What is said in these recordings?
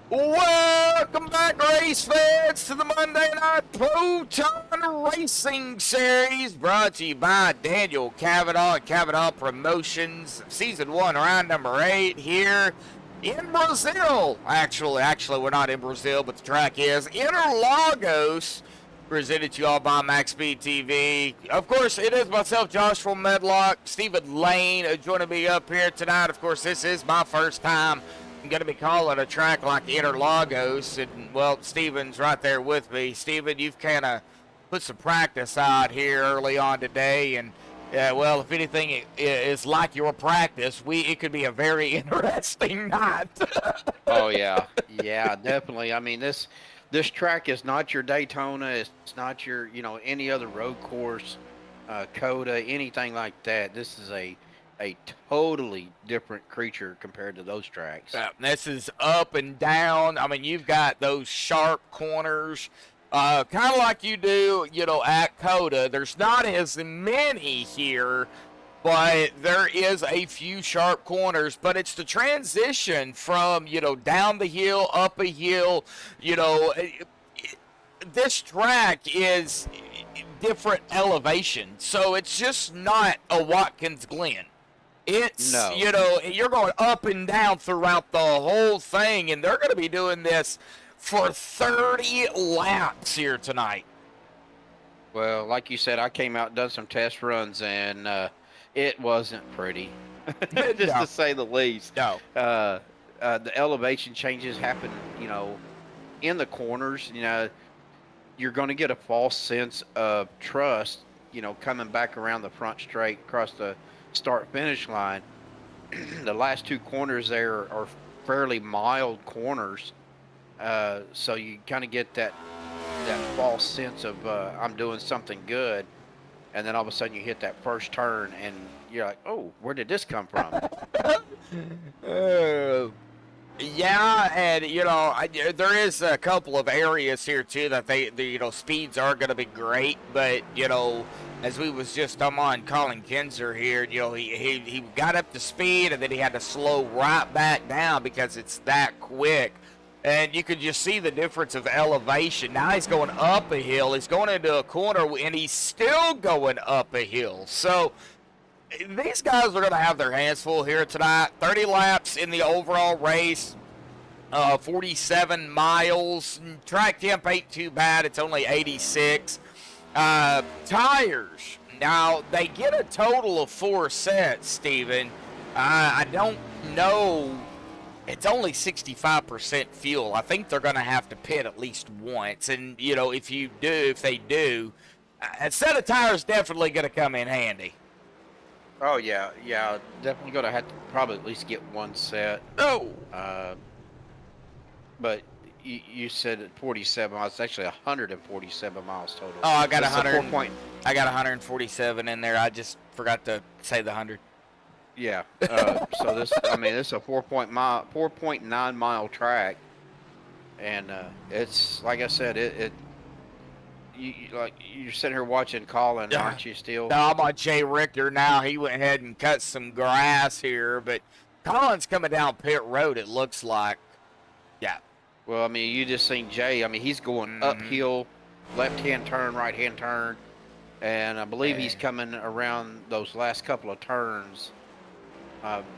Welcome back, race fans, to the Monday Night Proton Racing Series, brought to you by Daniel Kavanagh and Kavanagh Promotions. Season 1, round number 8 here in Brazil. Actually, we're not in Brazil, but the track is Interlogos, presented to you all by MaxspeedTV. Of course, it is myself, Joshua Medlock, Stephen Lane, joining me up here tonight. Of course, this is my first time going to be calling a track like Interlogos, and well, Steven's right there with me. Steven, you've kind of put some practice out here early on today, and well, if anything is like your practice, it could be a very interesting night. Oh yeah, definitely. I mean, this track is not your Daytona. It's not your any other road course, Coda, anything like that. This is a totally different creature compared to those tracks. This is up and down. I mean, you've got those sharp corners, kind of like you do, at Coda. There's not as many here, but there is a few sharp corners. But it's the transition from, down the hill, up a hill, this track is different elevation. So it's just not a Watkins Glen. It's, no. You're going up and down throughout the whole thing, and they're going to be doing this for 30 laps here tonight. Well, like you said, I came out and done some test runs, and it wasn't pretty, just to say the least. No. The elevation changes happen, in the corners. You're going to get a false sense of trust, coming back around the front straight across the start-finish line. The last two corners there are fairly mild corners, so you kind of get that false sense of I'm doing something good, and then all of a sudden you hit that first turn and you're like, oh, where did this come from? Yeah, and there is a couple of areas here too that the speeds are going to be great, but as we was just on Colin Kinzer here, he got up to speed and then he had to slow right back down because it's that quick. And you could just see the difference of elevation. Now he's going up a hill. He's going into a corner and he's still going up a hill. So these guys are going to have their hands full here tonight. 30 laps in the overall race. 47 miles. Track temp ain't too bad. It's only 86. Tires. Now, they get a total of 4 sets, Steven. I don't know. It's only 65% fuel. I think they're going to have to pit at least once. And, if they do, a set of tires definitely going to come in handy. Oh, yeah. Definitely going to have to probably at least get one set. Oh. But you said 47 miles. It's actually 147 miles total. Oh, I got 100. I got 147 in there. I just forgot to say the 100. Yeah. So this is a 4.9 mile track, and it's like I said, you're sitting here watching Colin, aren't you? Still? No, I'm on Jay Richter now. He went ahead and cut some grass here, but Colin's coming down pit road. It looks like. Yeah. Well, you just seen Jay. He's going uphill, left-hand turn, right-hand turn, and I believe he's coming around those last couple of turns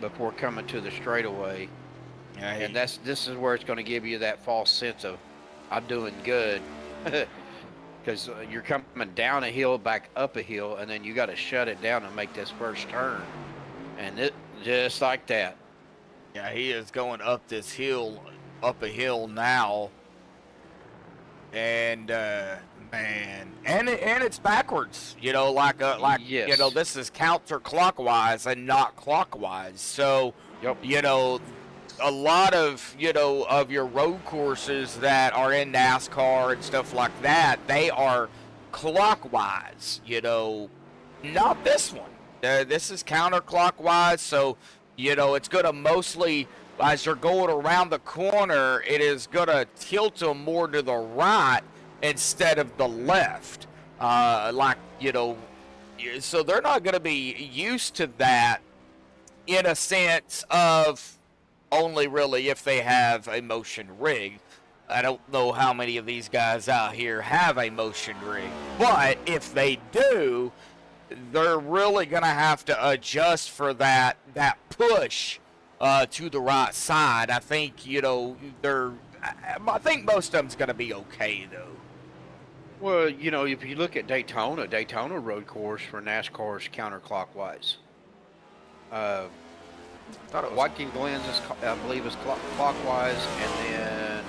before coming to the straightaway. Yeah, and this is where it's going to give you that false sense of I'm doing good, because you're coming down a hill, back up a hill, and then you got to shut it down and make this first turn, and it just like that. Yeah, he is going up this hill. Up a hill now, and man, and it's backwards. Yes. This is counterclockwise and not clockwise. So, yep. A lot of of your road courses that are in NASCAR and stuff like that, they are clockwise. Not this one. This is counterclockwise. So, it's going to mostly, as you're going around the corner, it is going to tilt them more to the right instead of the left. So they're not going to be used to that in a sense of, only really if they have a motion rig. I don't know how many of these guys out here have a motion rig, but if they do, they're really going to have to adjust for that push to the right side. I think, you know, I think most of them's going to be okay, though. Well, you know, if you look at Daytona road course for NASCAR is counterclockwise. Watkins Glen's is, I believe, is clockwise, and then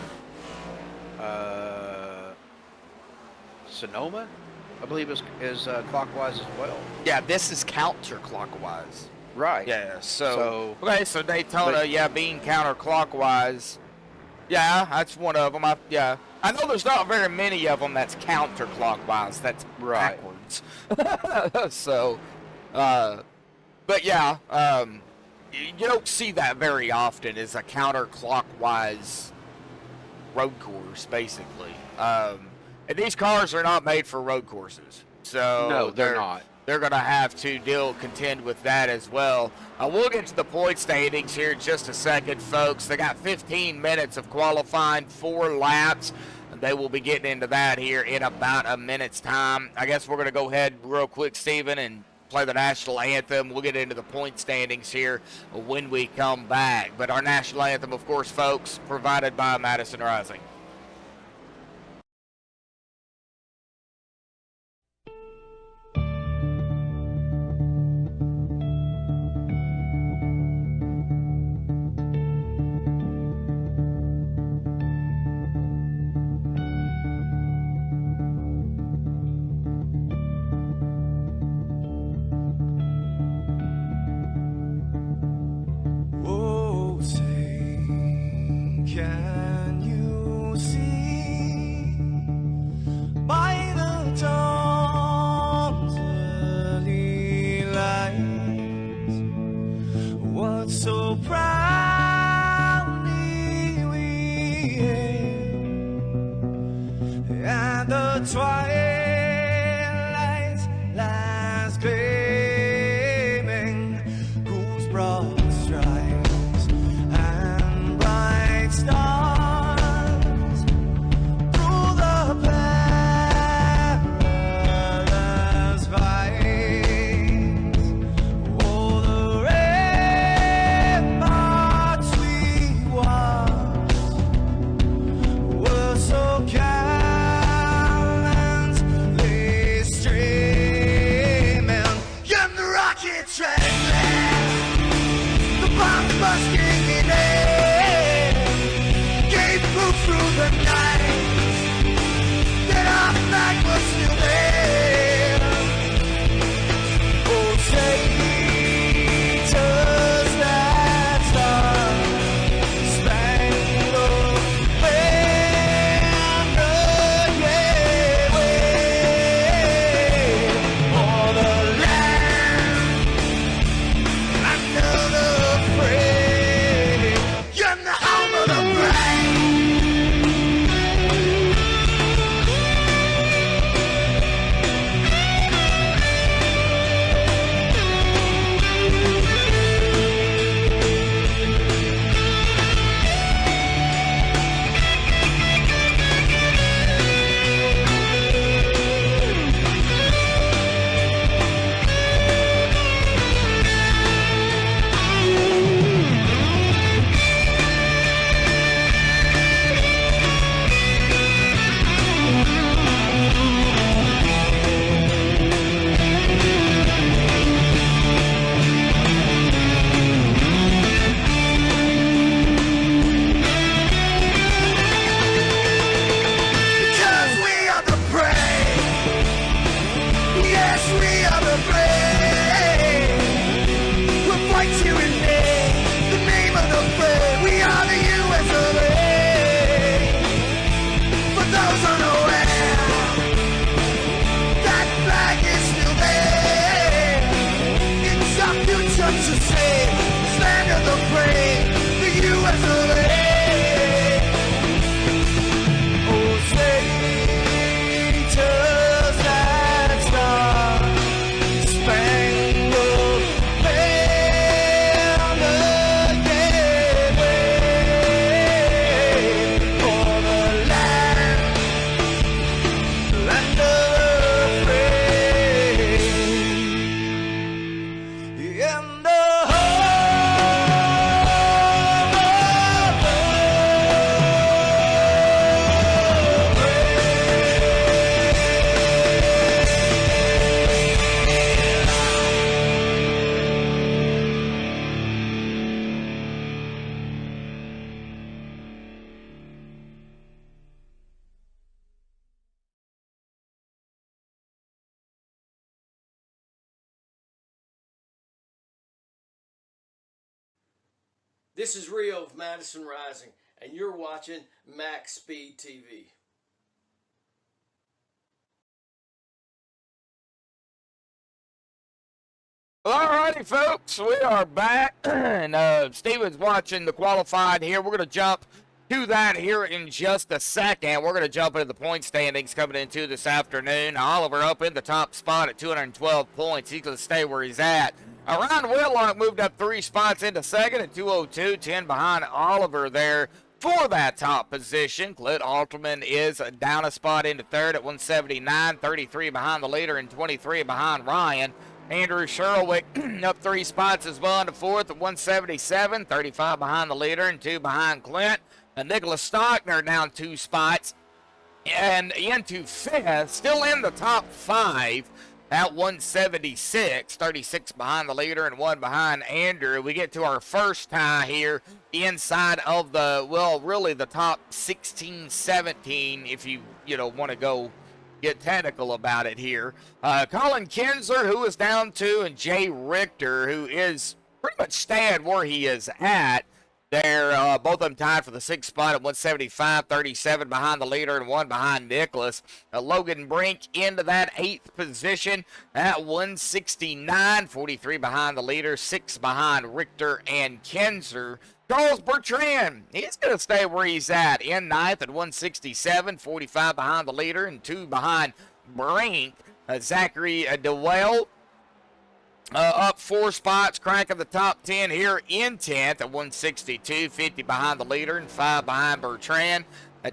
Sonoma, I believe, is clockwise as well. Yeah, this is counterclockwise. Right. Yeah. So okay. So Daytona, being counterclockwise. Yeah, that's one of them. I know there's not very many of them that's counterclockwise. That's backwards. So, but yeah, you don't see that very often. Is a counterclockwise road course, basically. And these cars are not made for road courses. So no, they're not. They're going to have to contend with that as well. We'll get to the point standings here in just a second, folks. They got 15 minutes of qualifying, 4 laps. They will be getting into that here in about a minute's time. I guess we're going to go ahead real quick, Steven, and play the national anthem. We'll get into the point standings here when we come back. But our national anthem, of course, folks, provided by Madison Rising. So gallant This is Rio of Madison Rising, and you're watching MaxspeedTV. Alrighty, folks, we are back, and Steven's watching the qualified here. We're going to jump to that here in just a second. We're going to jump into the point standings coming into this afternoon. Oliver up in the top spot at 212 points. He's going to stay where he's at. Ryan Whitlock moved up 3 spots into second at 202, 10 behind Oliver there for that top position. Clint Alterman is down a spot into third at 179, 33 behind the leader and 23 behind Ryan. Andrew Surowiec up 3 spots as well into fourth at 177, 35 behind the leader and 2 behind Clint. Nicholas Stockner down 2 spots and into fifth, still in the top 5 at 176, 36 behind the leader and 1 behind Andrew. We get to our first tie here inside of the, well, really the top 16, 17 if you want to go get technical about it here. Colin Kinzer, who is down 2, and Jay Richter, who is pretty much staying where he is at. They're both of them tied for the 6th spot at 175, 37 behind the leader and 1 behind Nicholas. Logan Brink into that 8th position at 169, 43 behind the leader, 6 behind Richter and Kinzer. Charles Bertrand, he's going to stay where he's at in 9th at 167, 45 behind the leader and 2 behind Brink. Zachary DeWell up 4 spots, cranking the top 10 here in 10th at 162, 50 behind the leader and 5 behind Bertrand.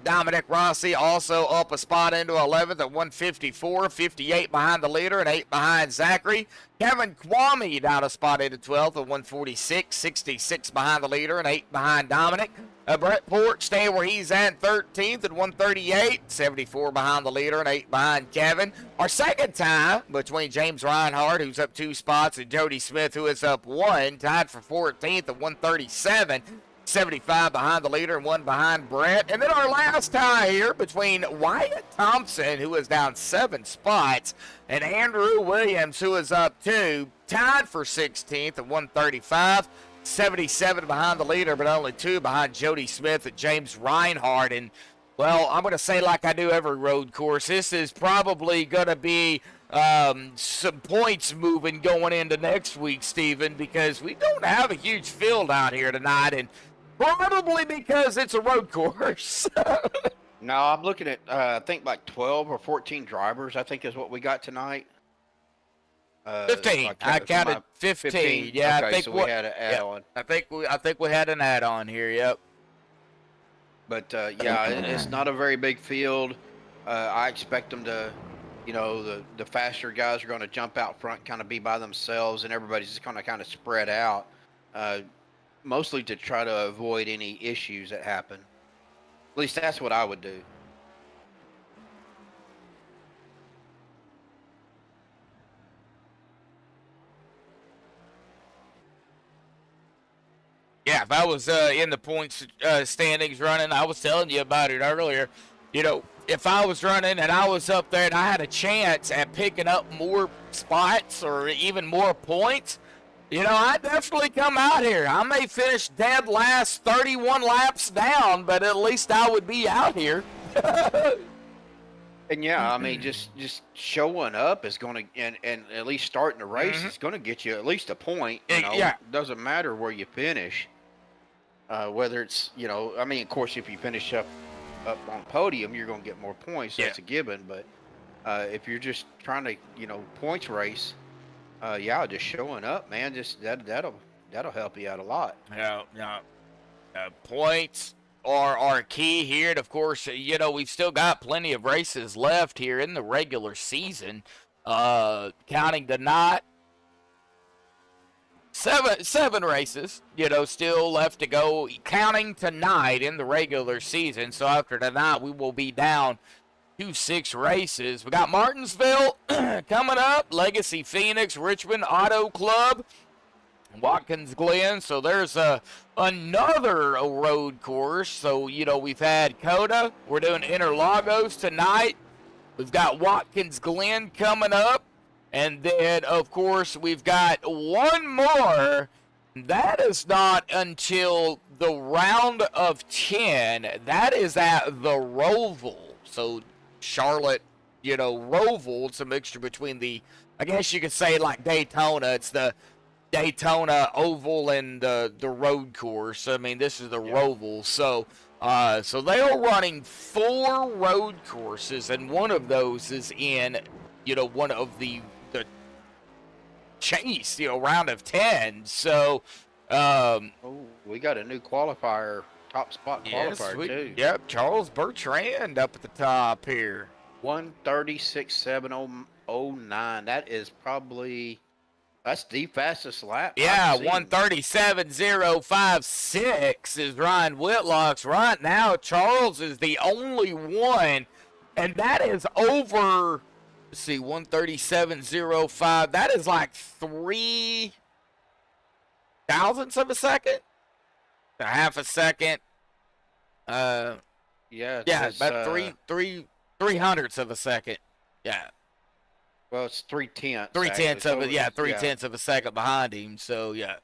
Dominic Rossi also up a spot into 11th at 154, 58 behind the leader and 8 behind Zachary. Kevin Kwame down a spot into 12th at 146, 66 behind the leader and 8 behind Dominic. Brett Port staying where he's at 13th at 138, 74 behind the leader and 8 behind Kevin. Our second tie between James Reinhardt, who's up 2 spots, and Jody Smith, who is up 1, tied for 14th at 137. 75 behind the leader and 1 behind Brett. And then our last tie here between Wyatt Thompson, who is down 7 spots, and Andrew Williams, who is up 2, tied for 16th at 135. 77 behind the leader, but only 2 behind Jody Smith and James Reinhardt. And, well, I'm going to say like I do every road course, this is probably going to be some points moving going into next week, Stephen, because we don't have a huge field out here tonight, and probably because it's a road course. No, I'm looking at, I think like 12 or 14 drivers, I think is what we got tonight. 15. I counted 15. Yeah, okay, I think so we had an add-on. I think we had an add-on here. Yep. But yeah, it's not a very big field. I expect them to, the faster guys are going to jump out front, kind of be by themselves, and everybody's just going to kind of spread out, mostly to try to avoid any issues that happen. At least that's what I would do. Yeah, if I was in the points standings running, I was telling you about it earlier. If I was running and I was up there and I had a chance at picking up more spots or even more points, I'd definitely come out here. I may finish dead last 31 laps down, but at least I would be out here. And yeah, I mean, just showing up is going to, and at least starting the race is going to get you at least a point. Yeah. It doesn't matter where you finish. Whether it's, I mean, of course, if you finish up on podium, you're going to get more points. That's a given. But if you're just trying to, points race, just showing up, man, just that'll help you out a lot. Yeah. Points are key here. And of course, we've still got plenty of races left here in the regular season. Counting tonight, seven races, still left to go, counting tonight in the regular season. So after tonight, we will be down to 6 races. We got Martinsville coming up, Legacy Phoenix, Richmond Auto Club, Watkins Glen. So there's another road course. So, we've had Coda. We're doing Interlogos tonight. We've got Watkins Glen coming up. And then, of course, we've got one more That is not until the round of 10. That is at the Roval. So Charlotte, Roval, it's a mixture between I guess you could say like Daytona. It's the Daytona Oval and the road course. I mean, this is the Roval. So so they are running 4 road courses, and one of those is in, one of the chase, round of 10. So, we got a new qualifier, top spot qualifier too. Yep, Charles Bertrand up at the top here. 1:36.709. That is that's the fastest lap. Yeah, 1:37.056 is Ryan Whitlock's right now. Charles is the only one, and that is over. Let's see, 1:37.05. That is like 3 thousandths of a second, a half a second. Yeah, about three hundredths of a second. Yeah. Well, it's 3/10. 3/10 of it. Yeah, 3/10 of a second behind him. So yeah.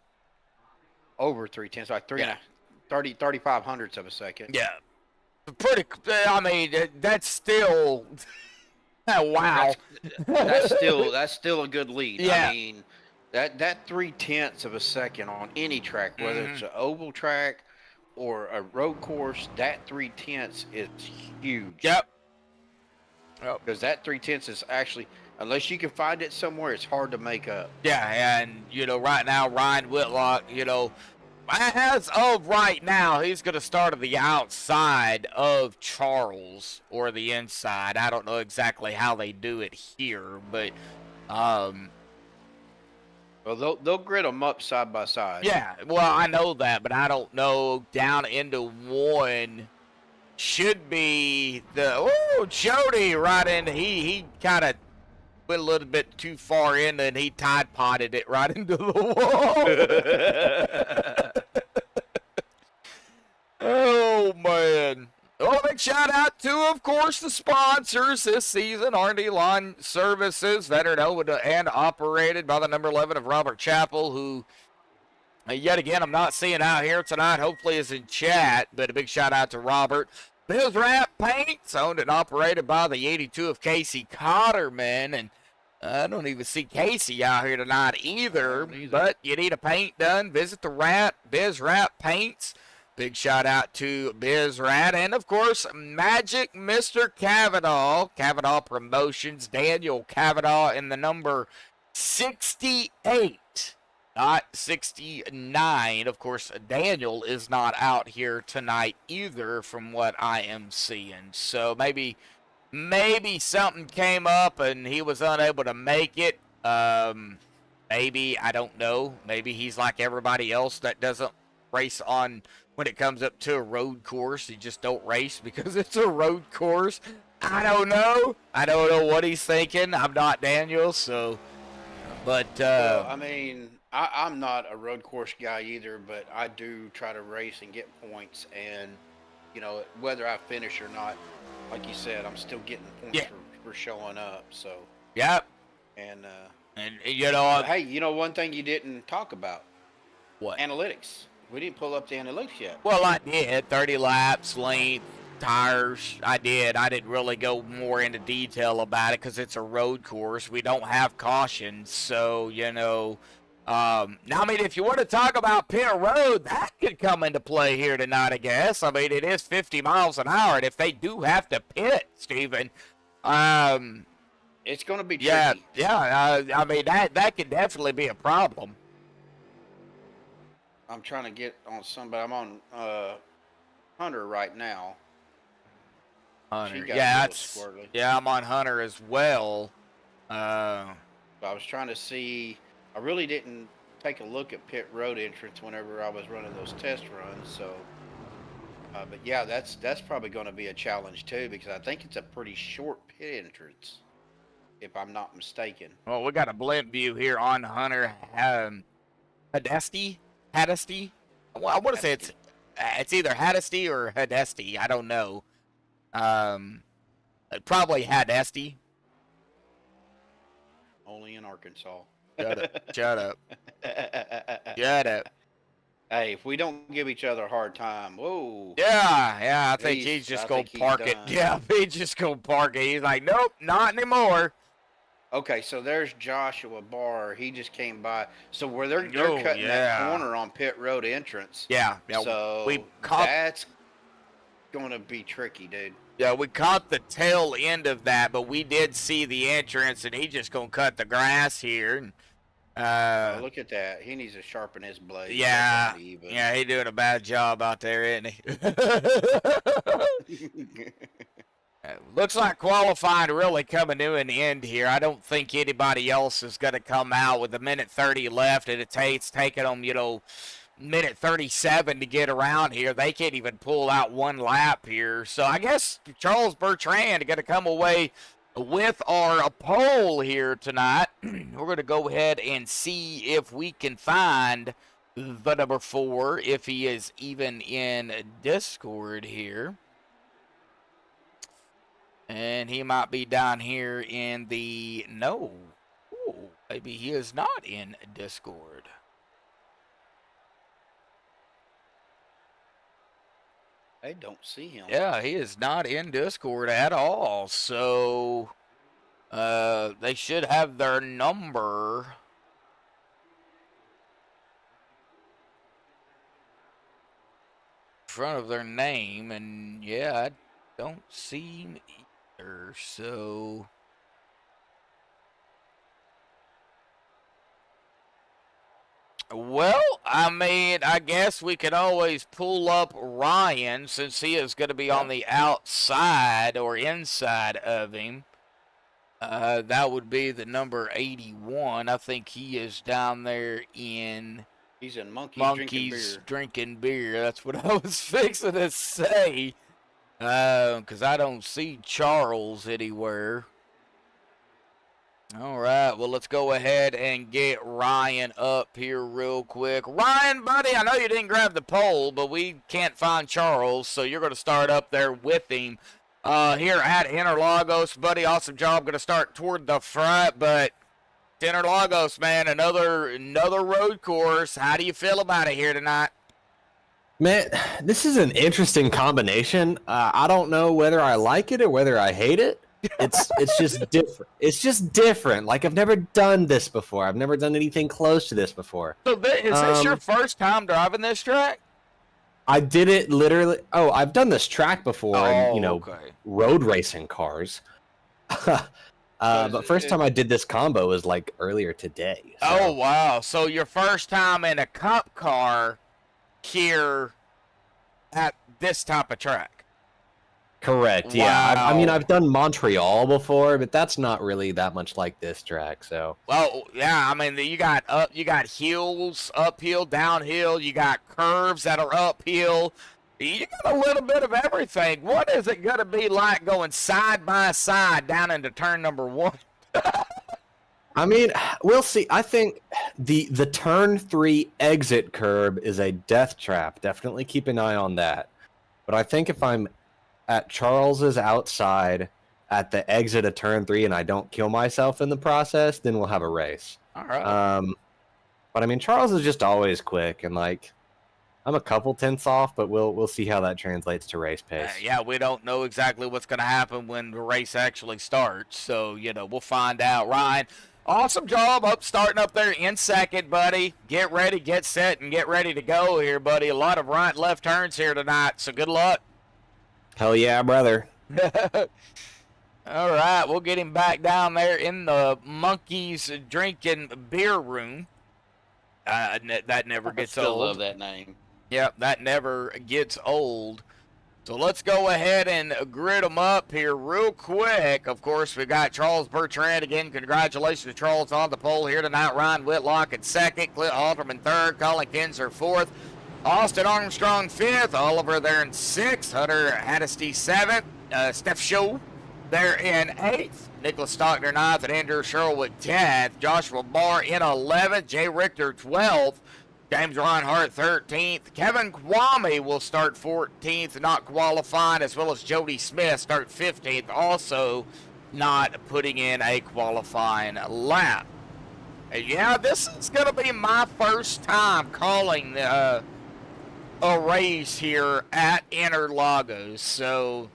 Over 3/10, like 35 hundredths of a second. Yeah. Pretty. I mean, that's still. Wow. That's still a good lead. Yeah. I mean, that 3/10 of a second on any track, whether it's an oval track or a road course, that 3/10 is huge. Yep. Because that 3/10 is actually, unless you can find it somewhere, it's hard to make up. Yeah, and right now Ryan Whitlock, as of right now, he's going to start at the outside of Charles or the inside. I don't know exactly how they do it here, but well, they'll grid them up side by side. Yeah, well, I know that, but I don't know down into one should be Jody right in. He kind of went a little bit too far in, and he Tide Podded it right into the wall. Oh, man. Oh, big shout out to, of course, the sponsors this season. R&D Lawn Services, veteran owned and operated by the number 11 of Robert Chappell, who, yet again, I'm not seeing out here tonight. Hopefully is in chat, but a big shout out to Robert. Bill's Wrap Paints, owned and operated by the 82 of Casey Cotterman, and I don't even see Casey out here tonight either, but you need a paint done, visit the Biz Wrap Paints. Big shout out to Biz Rat, and of course, Magic Mr. Kavanagh, Kavanagh Promotions, Daniel Kavanagh in the number 68, not 69. Of course, Daniel is not out here tonight either from what I am seeing. So maybe something came up and he was unable to make it. Maybe, I don't know. Maybe he's like everybody else that doesn't race on when it comes up to a road course. He just don't race because it's a road course. I don't know. I don't know what he's thinking. I'm not Daniel, so. But well, I mean, I'm not a road course guy either, but I do try to race and get points, and whether I finish or not, like you said, I'm still getting points for showing up. So. Yep. And hey, one thing you didn't talk about. What? Analytics. We didn't pull up the analytics yet. Well, I did. 30 laps, length, tires. I did. I didn't really go more into detail about it because it's a road course. We don't have cautions. So, now, I mean, if you want to talk about pit road, that could come into play here tonight, I guess. I mean, it is 50 miles an hour. And if they do have to pit, Stephen, it's going to be tricky. Yeah. I mean, that could definitely be a problem. I'm trying to get on somebody. I'm on Hunter right now. Hunter, yeah, I'm on Hunter as well. I was trying to see. I really didn't take a look at pit road entrance whenever I was running those test runs. So, but yeah, that's probably going to be a challenge too, because I think it's a pretty short pit entrance, if I'm not mistaken. Well, we got a blimp view here on Hunter. Hadesty. Well, I want to say it's either Hadesty or Hadesty. I don't know. Probably Hadesty. Only in Arkansas. Shut up. Shut up. Hey, if we don't give each other a hard time, whoa. Yeah, I think he's just going to park it. Done. Yeah, he's just going to park it. He's like, nope, not anymore. Okay, so there's Joshua Barr. He just came by. So where they're cutting that corner on pit road entrance. Yeah. So that's going to be tricky, dude. Yeah, we caught the tail end of that, but we did see the entrance, and he's just going to cut the grass here. Look at that. He needs to sharpen his blade. Yeah, he's doing a bad job out there, isn't he? Looks like qualifying really coming to an end here. I don't think anybody else is going to come out with a minute 30 left, and it's taking them, minute 37 to get around here. They can't even pull out one lap here. So I guess Charles Bertrand going to come away with our pole here tonight. We're going to go ahead and see if we can find the number 4, if he is even in Discord here. And he might be down here in the... No. Ooh, maybe he is not in Discord. I don't see him. Yeah, he is not in Discord at all. So they should have their number. In front of their name, and yeah, I don't see him either. So well, I mean, I guess we can always pull up Ryan, since he is going to be on the outside or inside of him. That would be the number 81. I think he is down there in... He's in Monkeys drinking beer. That's what I was fixing to say. Because I don't see Charles anywhere. All right, well, let's go ahead and get Ryan up here real quick. Ryan, buddy, I know you didn't grab the pole, but we can't find Charles, so you're going to start up there with him here at Interlogos. Buddy, awesome job. Going to start toward the front, but Interlogos, man, another road course. How do you feel about it here tonight? Man, this is an interesting combination. I don't know whether I like it or whether I hate it. It's just different. It's just different. Like, I've never done this before. I've never done anything close to this before. So is this your first time driving this track? I did it literally. Oh, I've done this track before in, okay. road racing cars. But first time I did this combo was like earlier today. So. Oh, wow. So your first time in a cup car here at this type of track. Correct. Wow. Yeah. I mean, I've done Montreal before, but that's not really that much like this track. So. Well, yeah. I mean, you got hills, uphill, downhill. You got curves that are uphill. You got a little bit of everything. What is it going to be like going side by side down into turn number 1? I mean, we'll see. I think the turn 3 exit curb is a death trap. Definitely keep an eye on that. But I think if I'm at Charles's outside at the exit of turn 3 and I don't kill myself in the process, then we'll have a race. All right. But I mean, Charles is just always quick, and like, I'm a couple tenths off, but we'll see how that translates to race pace. Yeah, we don't know exactly what's going to happen when the race actually starts, so we'll find out. Ryan, awesome job starting up there in second, buddy. Get ready, get set, and get ready to go here, buddy. A lot of right and left turns here tonight, so good luck. Hell yeah, brother. All right, we'll get him back down there in the Monkeys drinking beer room. That never gets old. I still love that name. Yep, that never gets old. So let's go ahead and grid them up here real quick. Of course, we got Charles Bertrand again. Congratulations to Charles on the pole here tonight. Ryan Whitlock in second, Clint Halterman third, Colin Kinzer fourth, Austin Armstrong fifth, Oliver there in sixth, Hunter Haddisty seventh, Steph Show there in eighth, Nicholas Stockner ninth, and Andrew Surowiec 10th, Joshua Barr in 11th, Jay Richter 12th, James Reinhardt 13th, Kevin Kwame will start 14th, not qualifying, as well as Jody Smith start 15th, also not putting in a qualifying lap. Yeah, this is going to be my first time calling a race here at Interlogos. So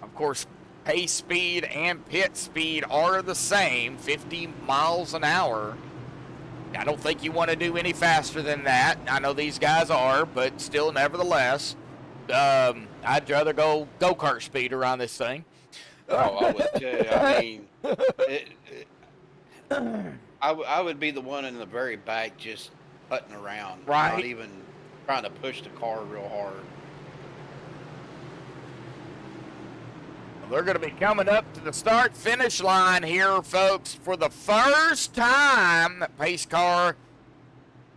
of course, pace speed and pit speed are the same, 50 miles an hour. I don't think you want to do any faster than that. I know these guys are, but still, nevertheless, I'd rather go go-kart speed around this thing. Oh, I would too. I mean, I would be the one in the very back just putting around, Right. not even trying to push the car real hard. They're going to be coming up to the start-finish line here, folks, for the first time. The pace car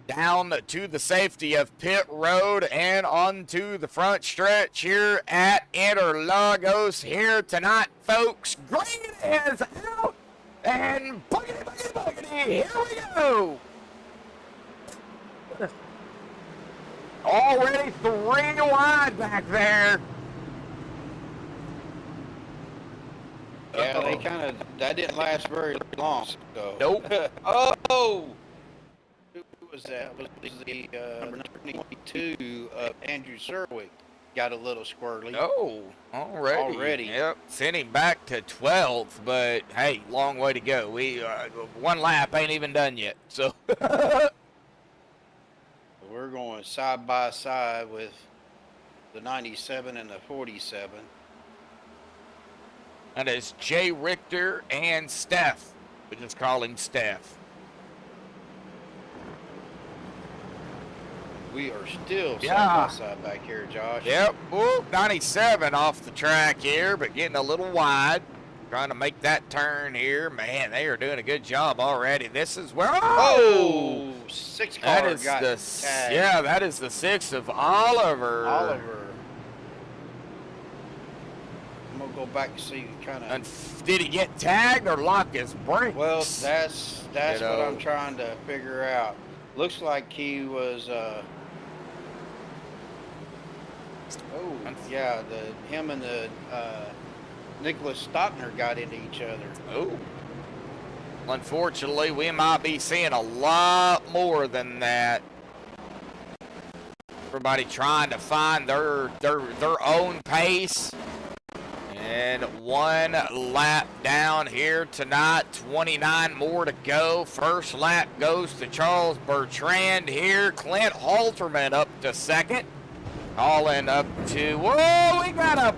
down to the safety of pit road and onto the front stretch here at Interlogos here tonight, folks. Green is out, and buggity, buggity, buggity, here we go. Already 3 wide back there. Yeah, they that didn't last very long. So. Nope. Oh! Who was that? Was the number 22, Andrew Surowiec, got a little squirrely. Oh, already. Yep, sent him back to 12th, but hey, long way to go. We one lap ain't even done yet, so. We're going side by side with the 97 and the 47. That is Jay Richter and Steph. We just call him Steph. We are still Yeah. side by side back here, Josh. Yep, ooh, 97 off the track here, but getting a little wide. Trying to make that turn here. Man, they are doing a good job already. This is where... Oh! 6 car that is got the tagged. Yeah, that is the 6 of Oliver. I'm gonna go back and see kind of. And did he get tagged or lock his brakes? Well, that's You what know. I'm trying to figure out. Looks like he was. Yeah, him and the Nicholas Stockner got into each other. Oh. Unfortunately, we might be seeing a lot more than that. Everybody trying to find their own pace. And 1 lap down here tonight, 29 more to go. First lap goes to Charles Bertrand here. Clint Halterman up to second. Calling up to, whoa, we got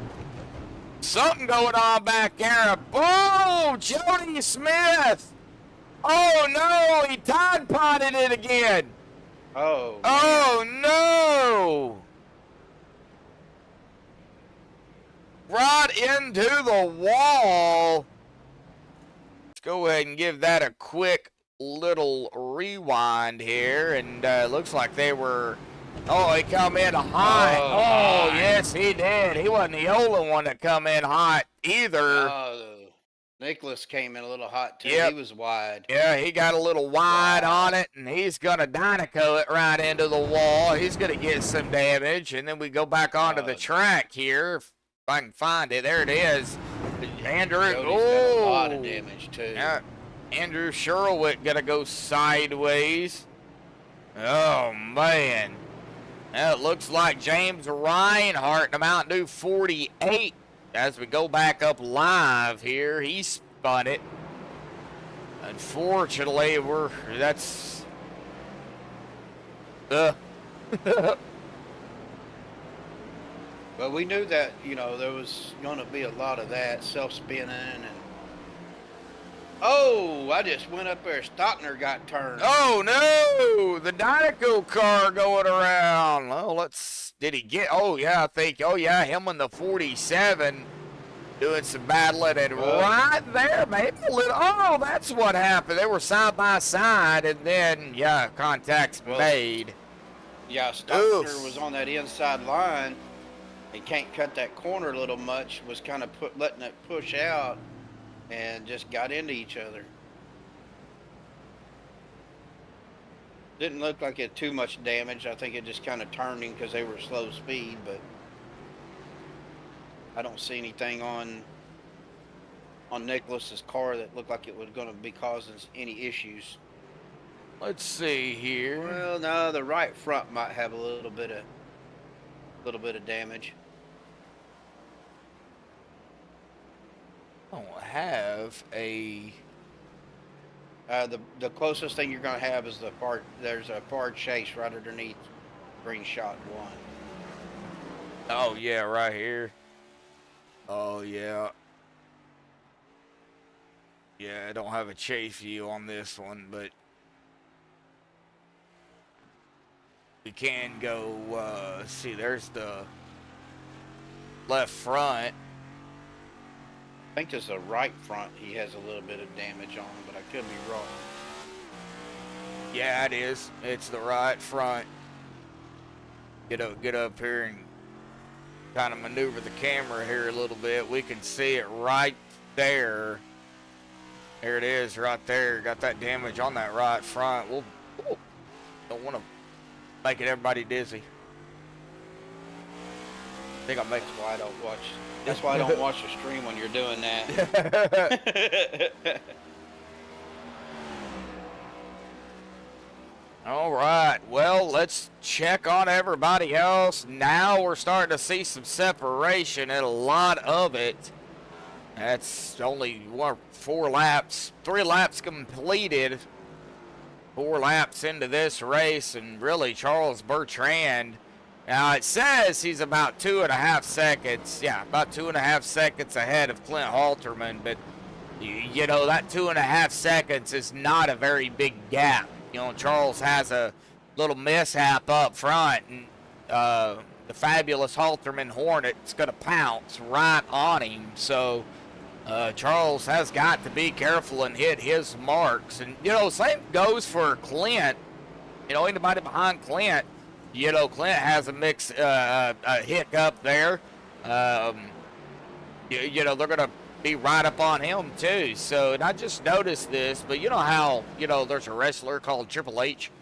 something going on back there. Oh, Jody Smith. Oh, no, he Tide Podded it again. Oh. Oh, no. Right into the wall. Let's go ahead and give that a quick little rewind here. And looks like they were... Oh, he come in hot. Oh, yes, he did. He wasn't the only one that come in hot either. Nicholas came in a little hot too. Yep. He was wide. Yeah, he got a little wide on it, and he's going to Dynaco it right into the wall. He's going to get some damage, and then we go back onto the track here. If I can find it. There it is. Andrew. Jody's got a lot of damage too. Yeah. Andrew Surowiec going to go sideways. Oh, man. Now it looks like James Reinhardt in the Mountain Dew 48. As we go back up live here, he spun it. Unfortunately, that's But we knew that, there was going to be a lot of that self-spinning and. Oh, I just went up there. Stockner got turned. Oh no, the Dynaco car going around. Oh, did he get? Oh yeah, I think. Oh yeah, him and the 47 doing some battling, and right there, maybe a little. Oh, that's what happened. They were side by side, and then contacts made. Yeah, Stockner was on that inside line. He can't cut that corner a little much. Was kind of letting it push out. And just got into each other. Didn't look like it had too much damage. I think it just kind of turned him because they were slow speed, but I don't see anything on on Nicholas's car that looked like it was going to be causing any issues. Let's see here. Well, no, the right front might have a little bit of damage. I don't have a. The closest thing you're going to have is there's a far chase right underneath green shot 1. Oh yeah, right here. Oh yeah. Yeah, I don't have a chase view on this one, but you can go. See, there's the left front. I think it's the right front he has a little bit of damage on, but I could be wrong. Yeah, it is. It's the right front. Get up here and kind of maneuver the camera here a little bit. We can see it right there. There it is, right there. Got that damage on that right front. We'll don't want to make it everybody dizzy. I think I'll make. That's why I don't watch. That's why I don't watch the stream when you're doing that. All right, well, let's check on everybody else. Now we're starting to see some separation, and a lot of it. That's only 3 laps completed. 4 laps into this race, and really Charles Bertrand. Now it says he's about 2.5 seconds. Yeah, about 2.5 seconds ahead of Clint Halterman, but you know that 2.5 seconds is not a very big gap. You know, Charles has a little mishap up front, and the fabulous Halterman Hornet's going to pounce right on him. So Charles has got to be careful and hit his marks. And, you know, same goes for Clint. You know, anybody behind Clint, you know, Clint has a hiccup there. You know, they're going to be right up on him too. So, and I just noticed this, but you know how, you know, there's a wrestler called Triple H.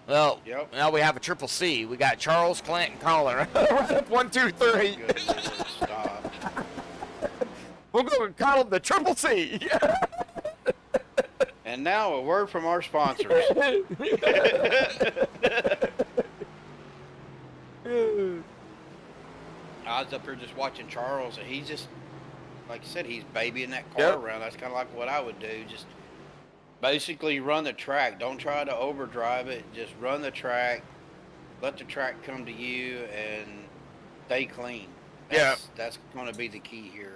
Well, yep. Now we have a Triple C. We got Charles, Clint, and Colin. Right up 1, 2, 3. Stop. We're going to call him the Triple C. And now a word from our sponsors. I was up here just watching Charles, and he's just, like I said, he's babying that car around. That's kind of like what I would do. Just basically run the track. Don't try to overdrive it. Just run the track. Let the track come to you and stay clean. That's going to be the key here.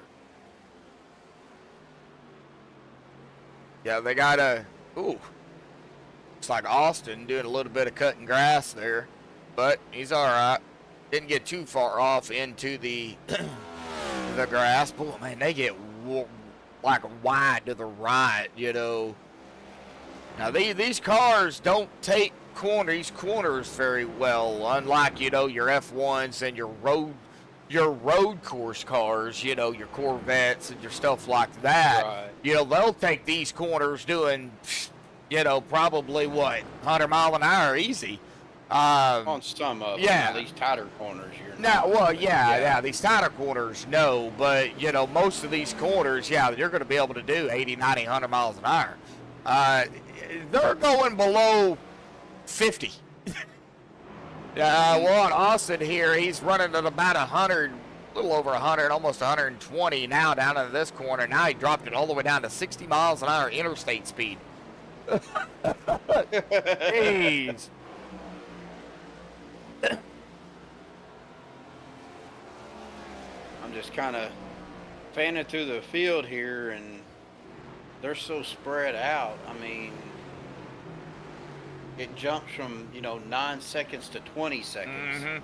Yeah, they got looks like Austin doing a little bit of cutting grass there, but he's all right. Didn't get too far off into the the grass, but man, they get like wide to the right, you know. Now these cars don't take these corners very well, unlike, you know, your F1s and your road course cars, you know, your Corvettes and your stuff like that. Right. You know, they'll take these corners doing, you know, probably what, 100 mile an hour easy. On some of them, yeah. These tighter corners, you're Now, not. well, yeah, these tighter corners, no, but, you know, most of these corners, yeah, you're going to be able to do 80, 90, 100 miles an hour. They're going below 50. Well, on Austin here, he's running at about 100, a little over 100, almost 120 now down into this corner. Now he dropped it all the way down to 60 miles an hour interstate speed. Jeez. I'm just kind of fanning through the field here, and they're so spread out. I mean, it jumps from, you know, 9 seconds to 20 seconds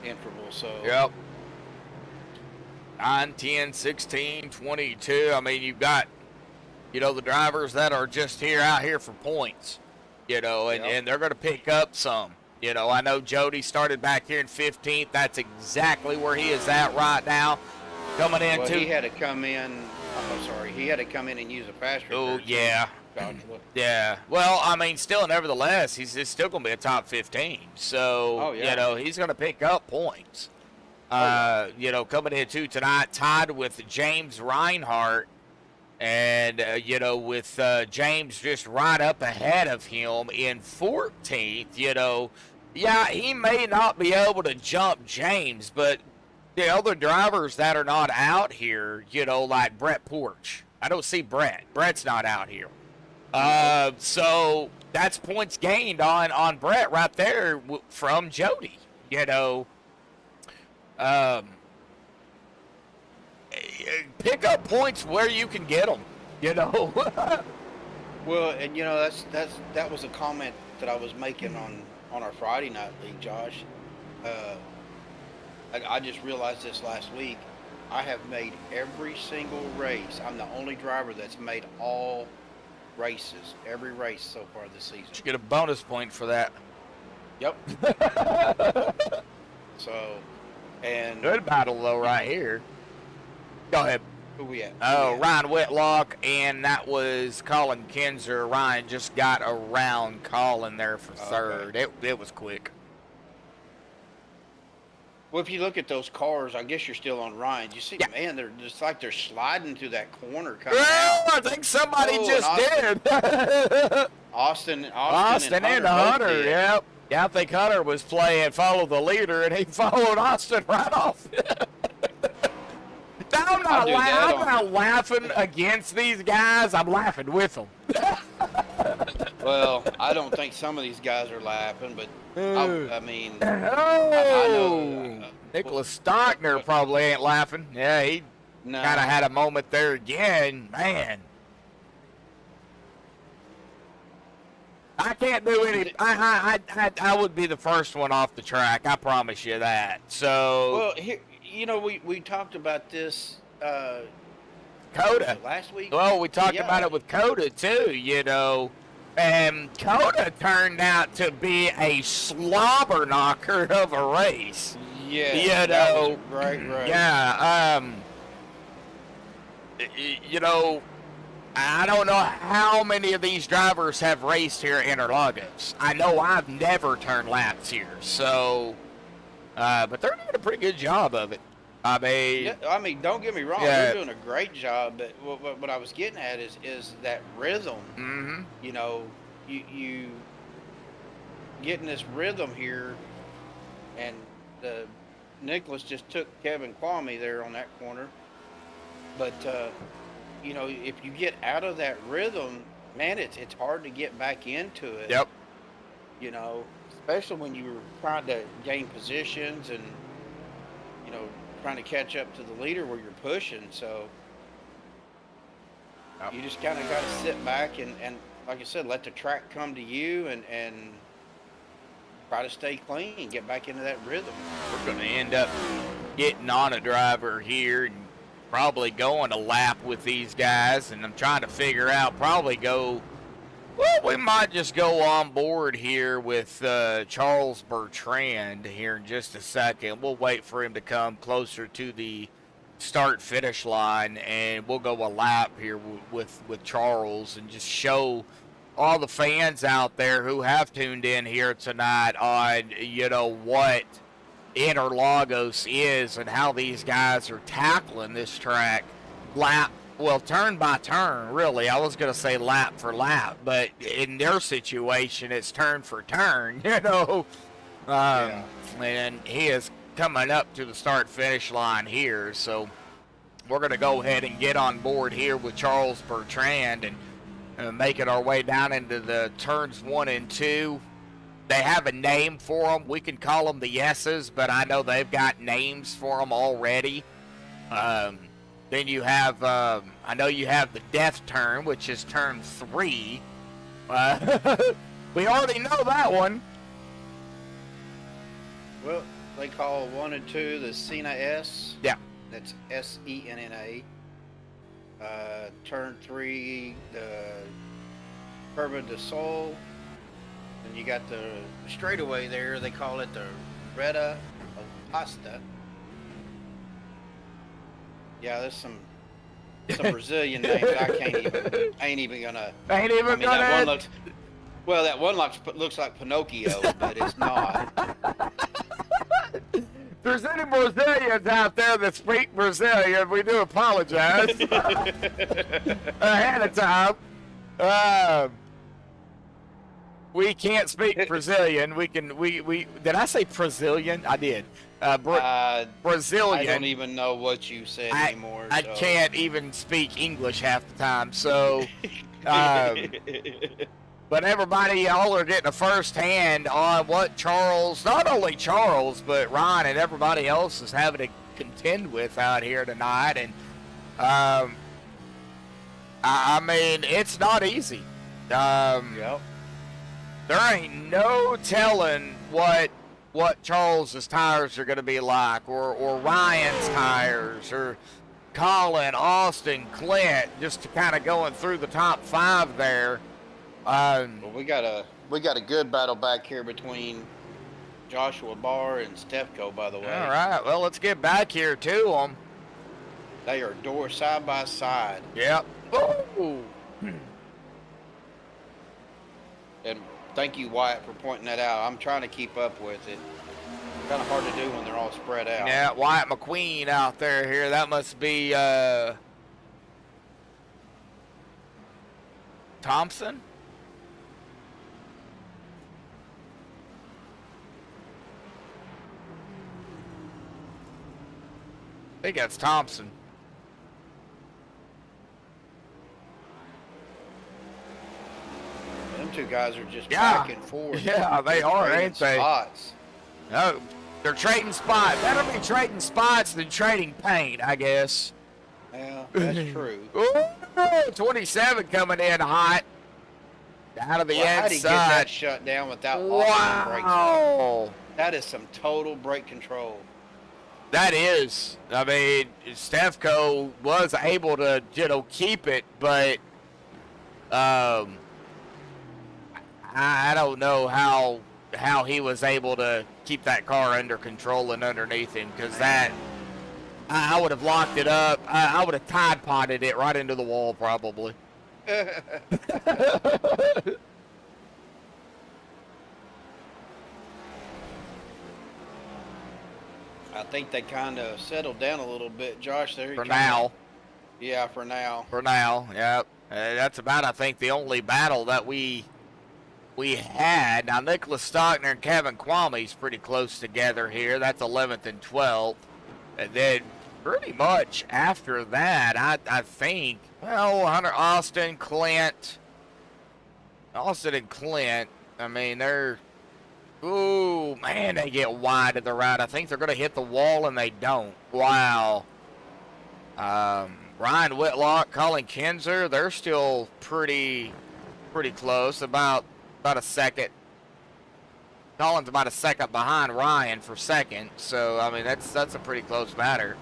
interval. So Yep. 9, 10, 16, 22. I mean, you've got, you know, the drivers that are just out here for points, you know, and they're going to pick up some. You know, I know Jody started back here in 15th. That's exactly where he is at right now. Coming in, he had to come in. I'm sorry, he had to come in and use a faster. Oh, yeah. Yeah. Well, I mean, still, nevertheless, he's still going to be a top 15. So, you know, he's going to pick up points. You know, coming into tonight, tied with James Reinhart And, you know, with James just right up ahead of him in 14th, you know, yeah, he may not be able to jump James, but the other drivers that are not out here, you know, like Brett Porch. I don't see Brett. Brett's not out here. So that's points gained on Brett right there from Jody, you know. Pick up points where you can get them, you know. Well, and you know that was a comment that I was making on our Friday night league, Josh. I just realized this last week. I have made every single race. I'm the only driver that's made all races, every race so far this season. You get a bonus point for that. Yep. So, and Good battle though, right here. Go ahead. who we at? Oh, Ryan Whitlock, and that was Colin Kinzer. Ryan just got around Colin there for third. It was quick. Well, if you look at those cars, I guess you're still on Ryan. You see, man, they're just like they're sliding through that corner coming Well, out. I think somebody just and did. Austin And Hunter, did. yep. Yeah, I think Hunter was playing follow the leader, and he followed Austin right off. I'm not laughing against these guys. I'm laughing with them. Well, I don't think some of these guys are laughing, but I mean, Oh, I know. Nicholas Stockner probably ain't laughing. Yeah, he No. kind of had a moment there again. Man, I can't do any. I would be the first one off the track. I promise you that. So, Well, here, you know, we talked about this Coda. last week. Well, we talked Yeah. about it with Coda too, you know. And Coda turned out to be a slobber knocker of a race. Yeah, You that know, was a great race. Yeah, you know, I don't know how many of these drivers have raced here at Interlogos. I know I've never turned laps here, so, but they're doing a pretty good job of it. I mean, Yeah, I mean, don't get me wrong, Yeah. they're doing a great job. But what I was getting at is that rhythm. mhm. You know, you getting this rhythm here, and Nicholas just took Kevin Kwame there on that corner. But you know, if you get out of that rhythm, man, it's hard to get back into it. Yep. You know, especially when you were trying to gain positions and, you know, trying to catch up to the leader where you're pushing. So Yep. you just kind of got to sit back and like I said, let the track come to you and try to stay clean, get back into that rhythm. We're going to end up getting on a driver here and probably going a lap with these guys. And I'm trying to figure out, well, we might just go on board here with Charles Bertrand here in just a second. We'll wait for him to come closer to the start-finish line, and we'll go a lap here with Charles and just show all the fans out there who have tuned in here tonight on, you know, what Interlogos is and how these guys are tackling this track turn by turn, really. I was going to say lap for lap, but in their situation, it's turn for turn, you know. And he is coming up to the start-finish line here, so we're going to go ahead and get on board here with Charles Bertrand and making our way down into the turns 1 and 2. They have a name for them. We can call them the Yeses, but I know they've got names for them already. Then you have, I know you have the death turn, which is turn 3. We already know that one. Well, they call 1 and 2 the Senna S. Yeah. That's SENNA. Turn 3, the Curva de Sol. And you got the straightaway there. They call it the Reta of Pasta. Yeah, there's some Brazilian names ain't even gonna. That one looks. Well, that one looks like Pinocchio, but it's not. there's any Brazilians out there that speak Brazilian, we do apologize ahead of time. We can't speak Brazilian. We did I say Brazilian? I did. Brazilian. I don't even know what you said anymore. I can't even speak English half the time. So, but everybody, y'all are getting a first hand on what Charles, not only Charles, but Ryan and everybody else is having to contend with out here tonight. And I mean, it's not easy. Yep. There ain't no telling what Charles's tires are going to be like, or Ryan's tires, or Colin, Austin, Clint, just to kind of going through the top 5 there. Well, we got a good battle back here between Joshua Barr and Stefko, by the way. All right, well, let's get back here to them. They are door side by side. Yep. Ooh. And thank you, Wyatt, for pointing that out. I'm trying to keep up with it. Kind of hard to do when they're all spread out. Yeah, Wyatt McQueen out there here. That must be Thompson. I think that's Thompson. Them two guys are just back and forth. Yeah, they are, ain't they? Spots. No, they're trading spots. Better be trading spots than trading paint, I guess. Yeah, that's true. Ooh, 27 coming in hot. Out of the How did he get inside. that shut down without locking the brakes? Wow. That is some total brake control. That is. I mean, Stefko was able to, keep it, but I don't know how he was able to keep that car under control and underneath him, because that I would have locked it up. I would have Tide Podded it right into the wall probably. I think they kind of settled down a little bit, Josh. There For now. Yeah, for now. For now, yep. That's about, I think, the only battle that we had. Now, Nicholas Stockner and Kevin Kwame's pretty close together here. That's 11th and 12th. And then pretty much after that, I think, well, Hunter, Austin, Clint. Austin and Clint, I mean, they're, ooh, man, they get wide to the right. I think they're going to hit the wall, and they don't. Wow. Ryan Whitlock, Colin Kinzer, they're still pretty close, about a second. Colin's about a second behind Ryan for second, so I mean that's a pretty close battle.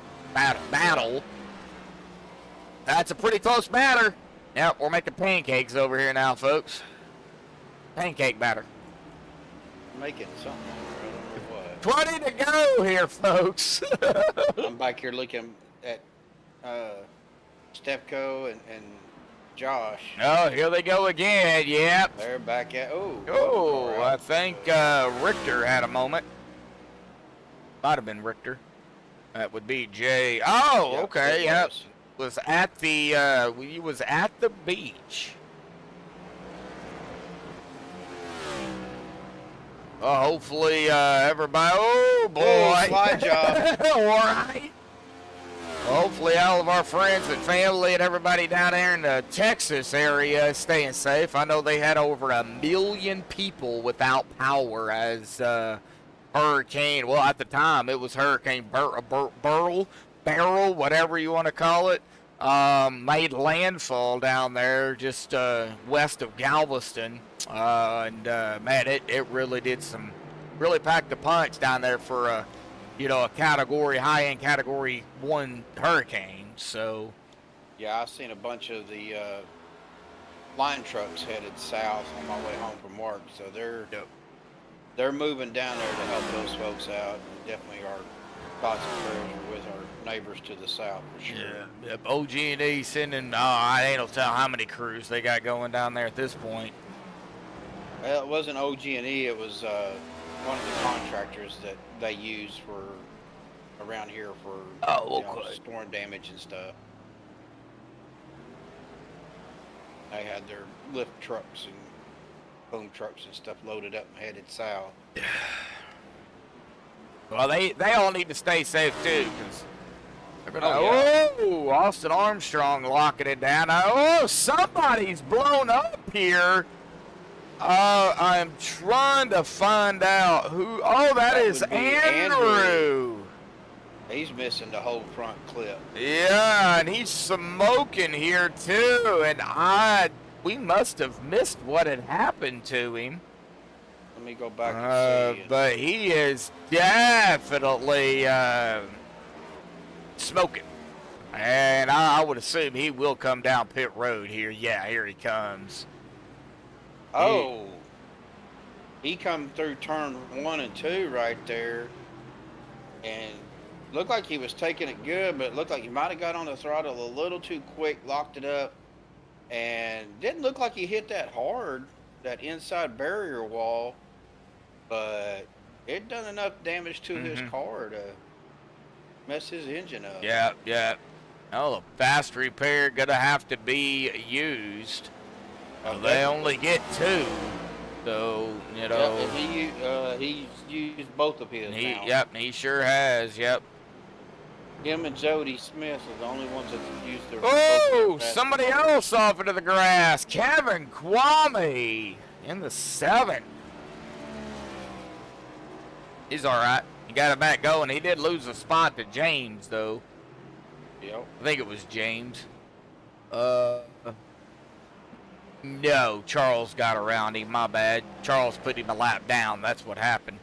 That's a pretty close batter. Yep, we're making pancakes over here now, folks. Pancake batter. Making something. I don't know what. 20 to go here, folks. I'm back here looking at Stefko and Josh. Oh, here they go again. Yep. They're back at, Oh, I think Richter had a moment. Might have been Richter. That would be Jay. Oh, Yep, okay. it Yep. was. Was at the he was at the beach. Hopefully everybody. Oh boy! Oh, slide job. All right. Hopefully all of our friends and family and everybody down there in the Texas area is staying safe. I know they had over 1 million people without power as Hurricane. Well, at the time it was Hurricane Beryl, whatever you want to call it. Made landfall down there just west of Galveston, and man, it really did really packed a punch down there for a high-end category 1 hurricane. So Yeah, I've seen a bunch of the line trucks headed south on my way home from work, so they're moving down there to help those folks out. And definitely our thoughts and prayers are with our neighbors to the south for sure. Yep, OG&E sending, I ain't no tell how many crews they got going down there at this point. Well, it wasn't OG&E, it was one of the contractors that they use for around here for Oh, you know, okay. storm damage and stuff. They had their lift trucks and boom trucks and stuff loaded up and headed south. Well, they all need to stay safe too, because they're gonna. Oh, yeah. Oh, Austin Armstrong locking it down. Oh, somebody's blown up here. I'm trying to find out who. Oh, that is would be Andrew. He's missing the whole front clip. Yeah, and he's smoking here too. And we must have missed what had happened to him. Let me go back and see. But he is definitely smoking. And I would assume he will come down pit road here. Yeah, here he comes. Oh, he come through turn 1 and 2 right there, and looked like he was taking it good, but it looked like he might have got on the throttle a little too quick, locked it up, and didn't look like he hit that hard, that inside barrier wall, but it done enough damage to his car to mess his engine up. Yeah, yeah. Oh, the fast repair gonna have to be used. They only get 2, so you know. Yep, he's used both of his now. Yep, he sure has. Yep. Him and Jody Smith are the only ones that used their. Oh, somebody else off into the grass. Kevin Kwame in the 7th. He's all right. He got it back going. He did lose a spot to James, though. Yep. I think it was James. No, Charles got around him. My bad. Charles put him a lap down. That's what happened.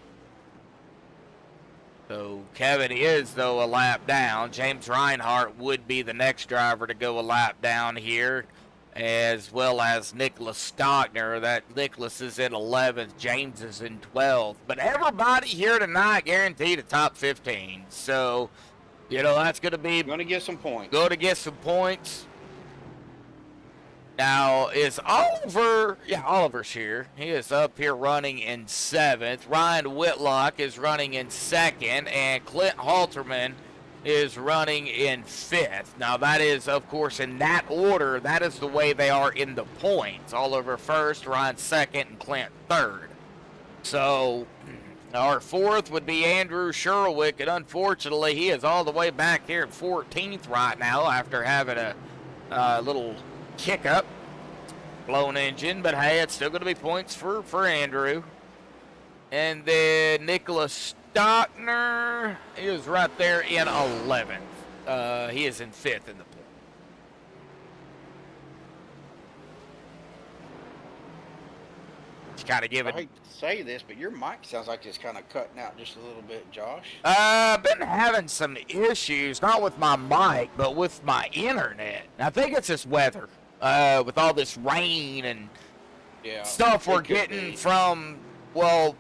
So Kevin is, though, a lap down. James Reinhardt would be the next driver to go a lap down here, as well as Nicholas Stockner. That Nicholas is in 11th. James is in 12th. But everybody here tonight guaranteed a top 15. So, you know, that's going to be... Going to get some points. Going to get some points. Now, is Oliver... Yeah, Oliver's here. He is up here running in 7th. Ryan Whitlock is running in 2nd. And Clint Halterman is running in 5th. Now, that is, of course, in that order. That is the way they are in the points. Oliver 1st, Ryan 2nd, and Clint 3rd. So, our 4th would be Andrew Surowiec. And unfortunately, he is all the way back here at 14th right now after having a little... kick up, blown engine, but hey, it's still going to be points for Andrew. And then Nicholas Stockner is right there in 11th. He is in 5th in the pool. Just kind of give it. I hate to say this, but your mic sounds like it's kind of cutting out just a little bit, Josh. I've been having some issues, not with my mic, but with my internet. I think it's this weather. With all this rain and stuff we're getting from, well,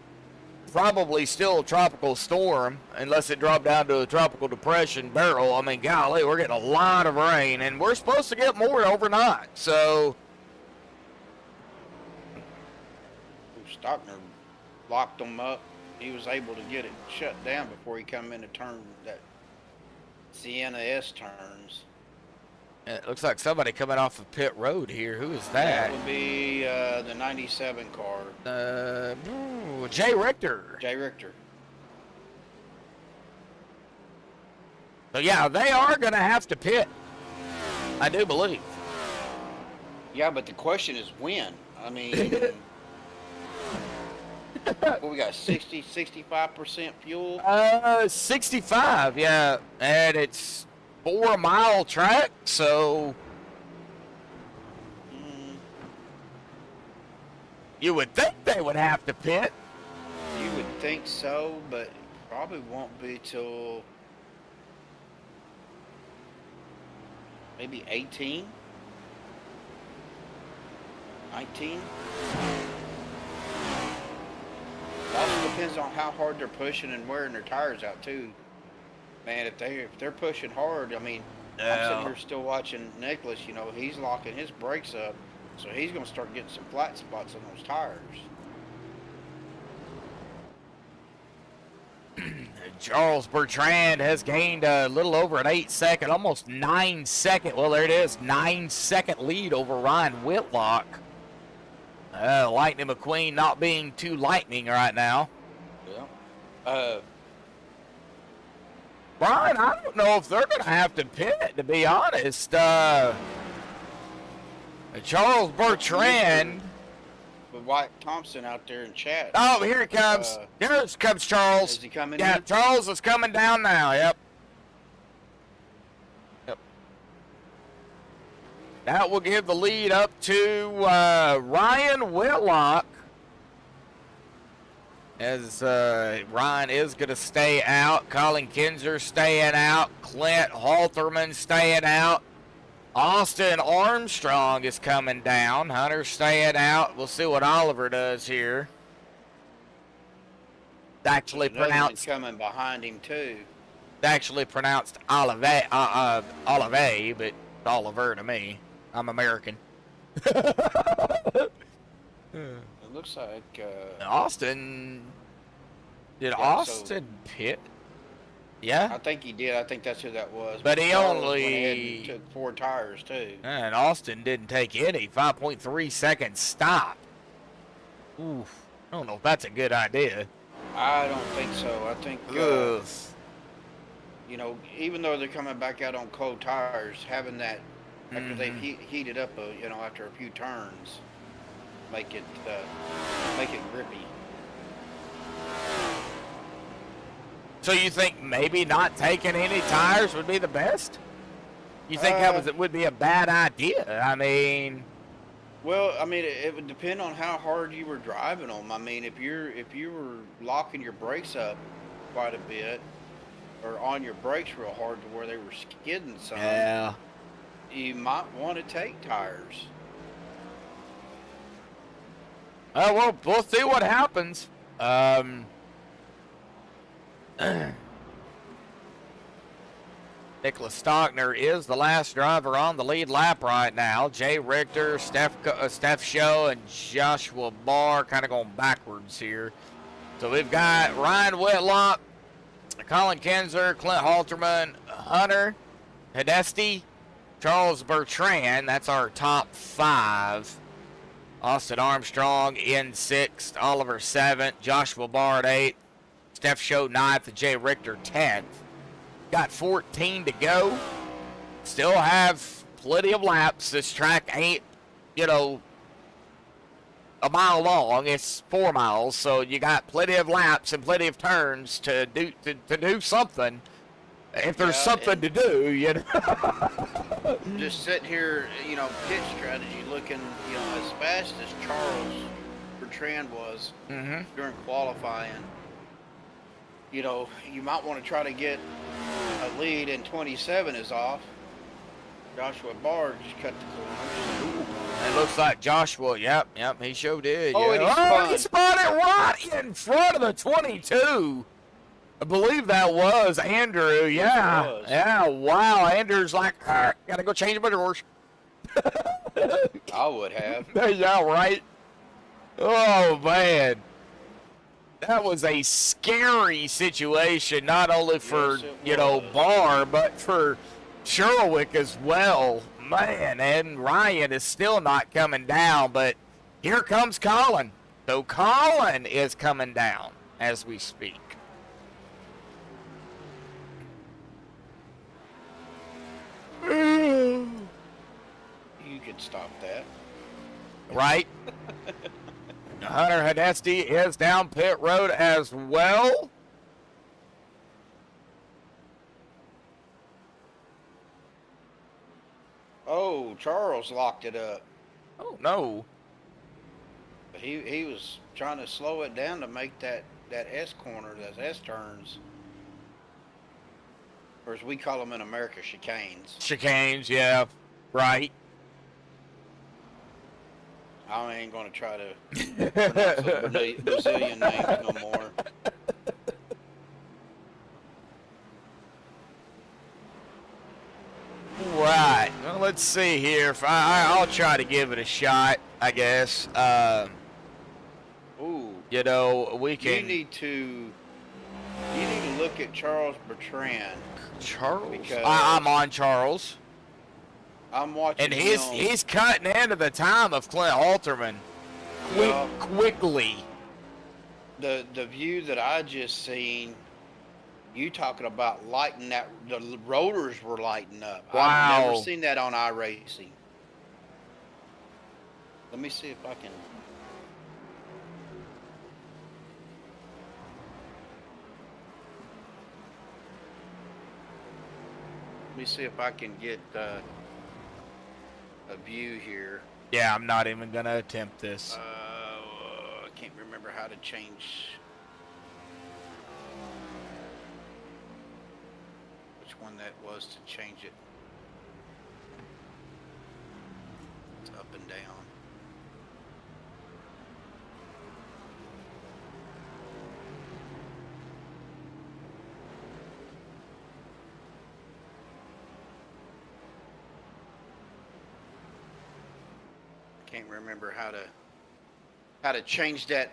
probably still a tropical storm, unless it dropped down to a tropical depression barrel. I mean, golly, we're getting a lot of rain, and we're supposed to get more overnight, so... Stockner locked them up. He was able to get it shut down before he come in to turn that Sienna S turns. It looks like somebody coming off of pit road here. Who is that? That would be the 97 car. Jay Richter. Jay Richter. So, yeah, they are going to have to pit. I do believe. Yeah, but the question is when. I mean, what we got, 60, 65% fuel? 65, yeah. And it's 4-mile track, so you would think they would have to pit. You would think so, but it probably won't be till maybe 18, 19. It also depends on how hard they're pushing and wearing their tires out too. Man, if they're pushing hard, I mean, I'm sitting here still watching Nicholas. You know, he's locking his brakes up, so he's going to start getting some flat spots on those tires. Charles Bertrand has gained a little over an 8-second, almost 9-second. Well, there it is, 9-second lead over Ryan Whitlock. Lightning McQueen not being too lightning right now. Yeah. Brian, I don't know if they're going to have to pit, to be honest. Charles Bertrand. With White Thompson out there in chat. Oh, here he comes. Here comes Charles. Is he coming Yeah, in? Charles is coming down now. Yep. That will give the lead up to Ryan Whitlock. As Ryan is going to stay out. Colin Kinzer staying out. Clint Halterman staying out. Austin Armstrong is coming down. Hunter staying out. We'll see what Oliver does here. It's actually pronounced coming behind him too. it's actually pronounced Olive, but Oliver to me. I'm American. It looks like Austin. Did Yeah, Austin pit? Yeah. I think he did. I think that's who that was. But he Charles went only- ahead and took 4 tires too. And Austin didn't take any. 5.3 second stop. Oof. I don't know if that's a good idea. I don't think so. I think Ugh. you know, even though they're coming back out on cold tires, having that after they've heated up, after a few turns, make it grippy. So you think maybe not taking any tires would be the best? You think it would be a bad idea? I mean, Well, I mean, it would depend on how hard you were driving them. I mean, if you were locking your brakes up quite a bit, or on your brakes real hard to where they were skidding some, yeah. you might want to take tires. Well, we'll see what happens. Nicholas Stockner is the last driver on the lead lap right now. Jay Richter, Steph Show, and Joshua Barr kind of going backwards here. So we've got Ryan Whitlock, Colin Kinzer, Clint Halterman, Hunter Hedesti, Charles Bertrand. That's our top 5. Austin Armstrong in 6th, Oliver 7th, Joshua Barr at 8th, Steph Show 9th, and Jay Richter 10th. Got 14 to go. Still have plenty of laps. This track ain't, a mile long. It's 4 miles, so you got plenty of laps and plenty of turns to do something. If there's something to do, Just sitting here, pit strategy looking, as fast as Charles Bertrand was during qualifying. You might want to try to get a lead, and 27 is off. Joshua Barr just cut the corners. It looks like Joshua, yep, he sure did. Oh, yeah. and he He spotted right in front of the 22. I believe that was Andrew, yeah. was. Yeah, wow, Andrew's like, gotta go change my drawers. I would have. Yeah, right? Oh, man. That was a scary situation, not only for, Yes, it was. Barr, but for Surowiec as well. Man, and Ryan is still not coming down, but here comes Colin. So Colin is coming down as we speak. You could stop that. Right? Hunter Hedesti is down pit road as well. Oh, Charles locked it up. Oh, no. He was trying to slow it down to make that S corner, those S turns. Or as we call them in America, chicanes. Chicanes, yeah. Right. I ain't going to try to pronounce those Brazilian names no more. Right. Well, let's see here. If I'll try to give it a shot, I guess. Ooh. We can. You need to look look at Charles Bertrand. Charles. Because- I'm on Charles. I'm watching And him. he's cutting into the time of Clint Halterman. Well, Quickly. the view that I just seen, you talking about lighting that, the rotors were lighting up. I've Wow. never seen that on iRacing. Let me see if I can. Let me see if I can get a view here. Yeah, I'm not even gonna attempt this. I can't remember how to change. Which one that was to change it. It's up and down. Can't remember how to change that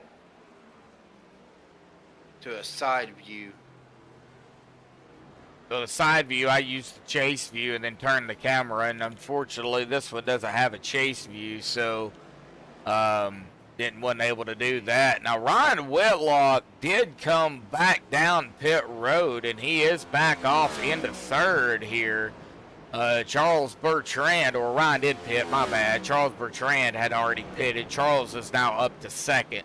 to a side view. So the side view, I use the chase view and then turn the camera, and unfortunately this one doesn't have a chase view, so wasn't able to do that. Now Ryan Whitlock did come back down pit road, and he is back off into third here. Charles Bertrand, or Ryan did pit, my bad. Charles Bertrand had already pitted. Charles is now up to second.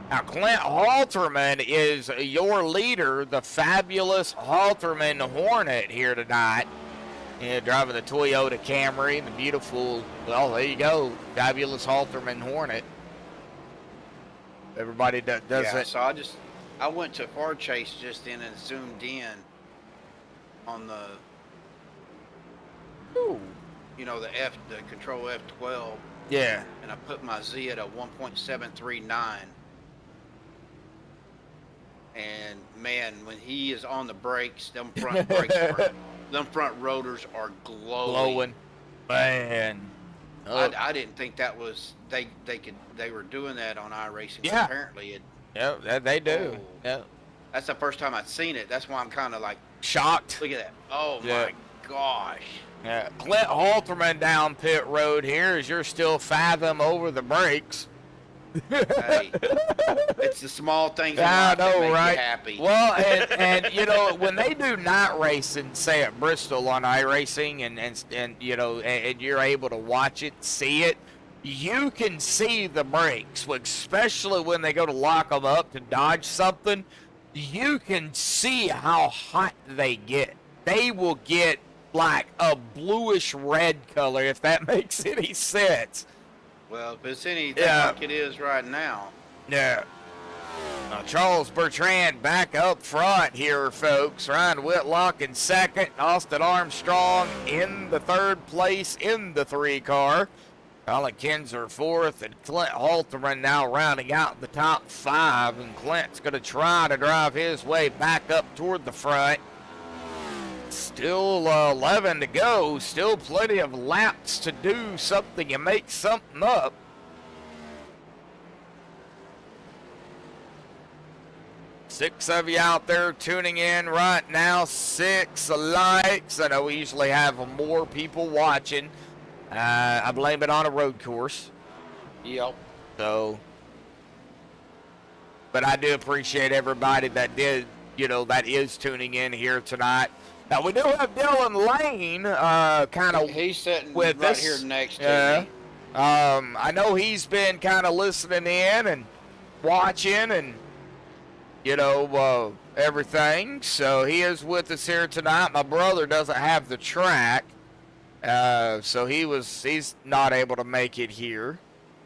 Now, Clint Halterman is your leader, the fabulous Halterman Hornet here tonight. Yeah, driving the Toyota Camry, the beautiful, well, there you go, fabulous Halterman Hornet. Everybody does Yeah, it. so I went to Far Chase just then and zoomed in on the, Ooh. you know, the control F12, Yeah. and I put my Z at a 1.739. And man, when he is on the brakes, them front rotors are glowing. Man. I didn't think that was they were doing that on iRacing. Yeah. Apparently Yeah, they do. Oh. Yeah. that's the first time I'd seen it. That's why I'm kind of like, Shocked. look at that. Oh Yeah. my gosh. Yeah. Clint Halterman down pit road here as you're still fathom over the brakes. Hey, it's the small things in I life that know, make right? you happy. Well, and you know, when they do night racing, say at Bristol on iRacing, and you know, and you're able to watch it, see it, you can see the brakes, especially when they go to lock them up to dodge something. You can see how hot they get. They will get like a bluish red color, if that makes any sense. Well, if it's anything Yeah. like it is right now, Yeah. Now, Charles Bertrand back up front here, folks. Ryan Whitlock in second. Austin Armstrong in the third place in the 3-car. Colin Kinzer fourth, and Clint Halterman now rounding out the top 5. And Clint's going to try to drive his way back up toward the front. Still 11 to go. Still plenty of laps to do something and make something up. Six of you out there tuning in right now. 6 likes. I know we usually have more people watching. I blame it on a road course. yep. So, but I do appreciate everybody that did, you know, that is tuning in here tonight. Now, we do have Dylan Lane kind of He's sitting with right us. here next to Yeah. me. I know he's been kind of listening in and watching and, you know, everything. So he is with us here tonight. My brother doesn't have the track, so he's not able to make it here.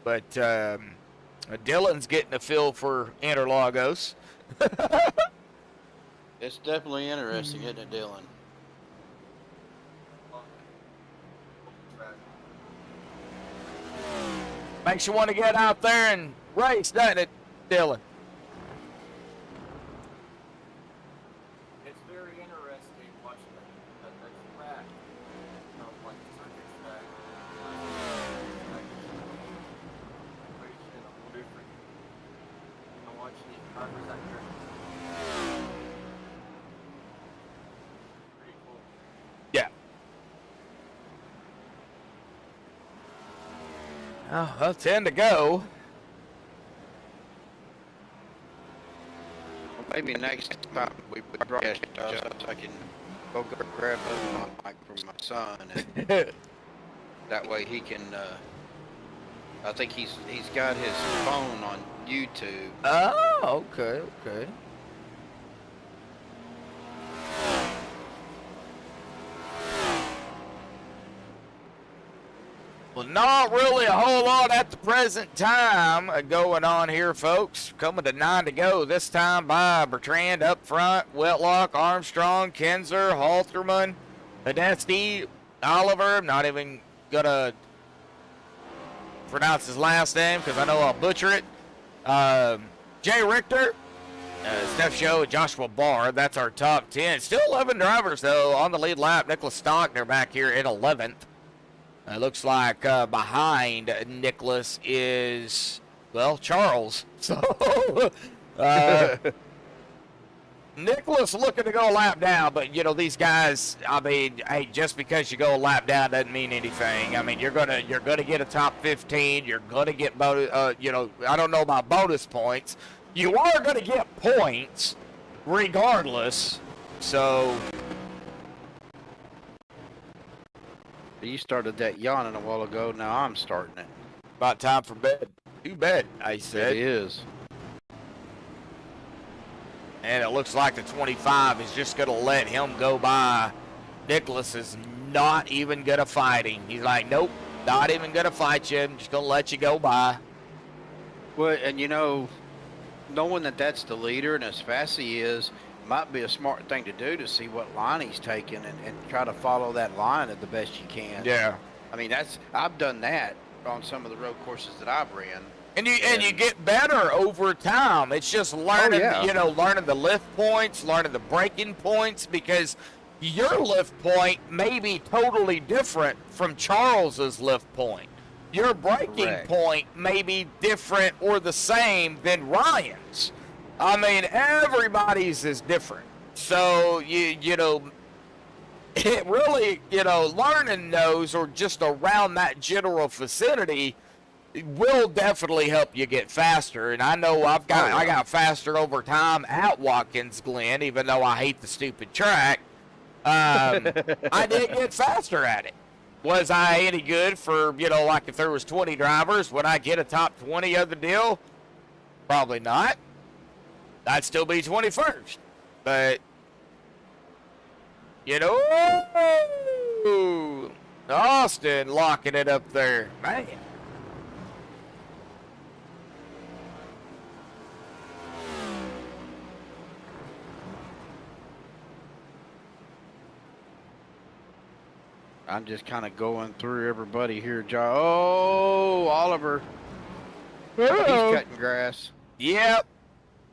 But Dylan's getting a feel for Interlogos. It's definitely interesting, isn't it, Dylan? Makes you want to get out there and race, doesn't it, Dylan? It's very interesting watching the track, like the circuit track. Racing a whole different. Watching these drivers out there. Oh, well, 10 to go. Well, maybe next time we broadcast, I can go grab a mic from my son, and that way he can. I think he's got his phone on YouTube. Oh, okay, okay. Well, not really a whole lot at the present time going on here, folks. Coming to 9 to go. This time by Bertrand up front, Whitlock, Armstrong, Kinzer, Halterman, Podesta, Oliver. I'm not even going to pronounce his last name because I know I'll butcher it. Jay Richter, Steph Show, Joshua Barr. That's our top 10. Still 11 drivers, though, on the lead lap. Nicholas Stockner back here in 11th. It looks like behind Nicholas is, well, Charles. So, Nicholas looking to go a lap down, but, you know, these guys, I mean, hey, just because you go a lap down doesn't mean anything. I mean, you're gonna get a top 15. You're gonna get bonus. You know, I don't know about bonus points. You are gonna get points, regardless. So. You started that yawning a while ago. Now I'm starting it. About time for bed. To bed, I said. It is. And it looks like the 25 is just going to let him go by. Nicholas is not even going to fight him. He's like, nope, not even going to fight you. I'm just going to let you go by. Well, and you know, knowing that that's the leader and as fast as he is, might be a smart thing to do to see what line he's taking and try to follow that line at the best you can. Yeah. I mean, I've done that on some of the road courses that I've ran. And you get better over time. It's just learning, you know, learning the lift points, learning the braking points, because your lift point may be totally different from Charles's lift point. Your braking point may be different or the same than Ryan's. I mean, everybody's is different. So, you know, it really, you know, learning those or just around that general vicinity will definitely help you get faster. And I know I got faster over time at Watkins Glen, even though I hate the stupid track. I did get faster at it. Was I any good for, you know, like if there was 20 drivers, would I get a top 20 of the deal? Probably not. I'd still be 21st. But, you know, Austin locking it up there. Man. I'm just kind of going through everybody here. Oh, Oliver. He's cutting grass. Yep.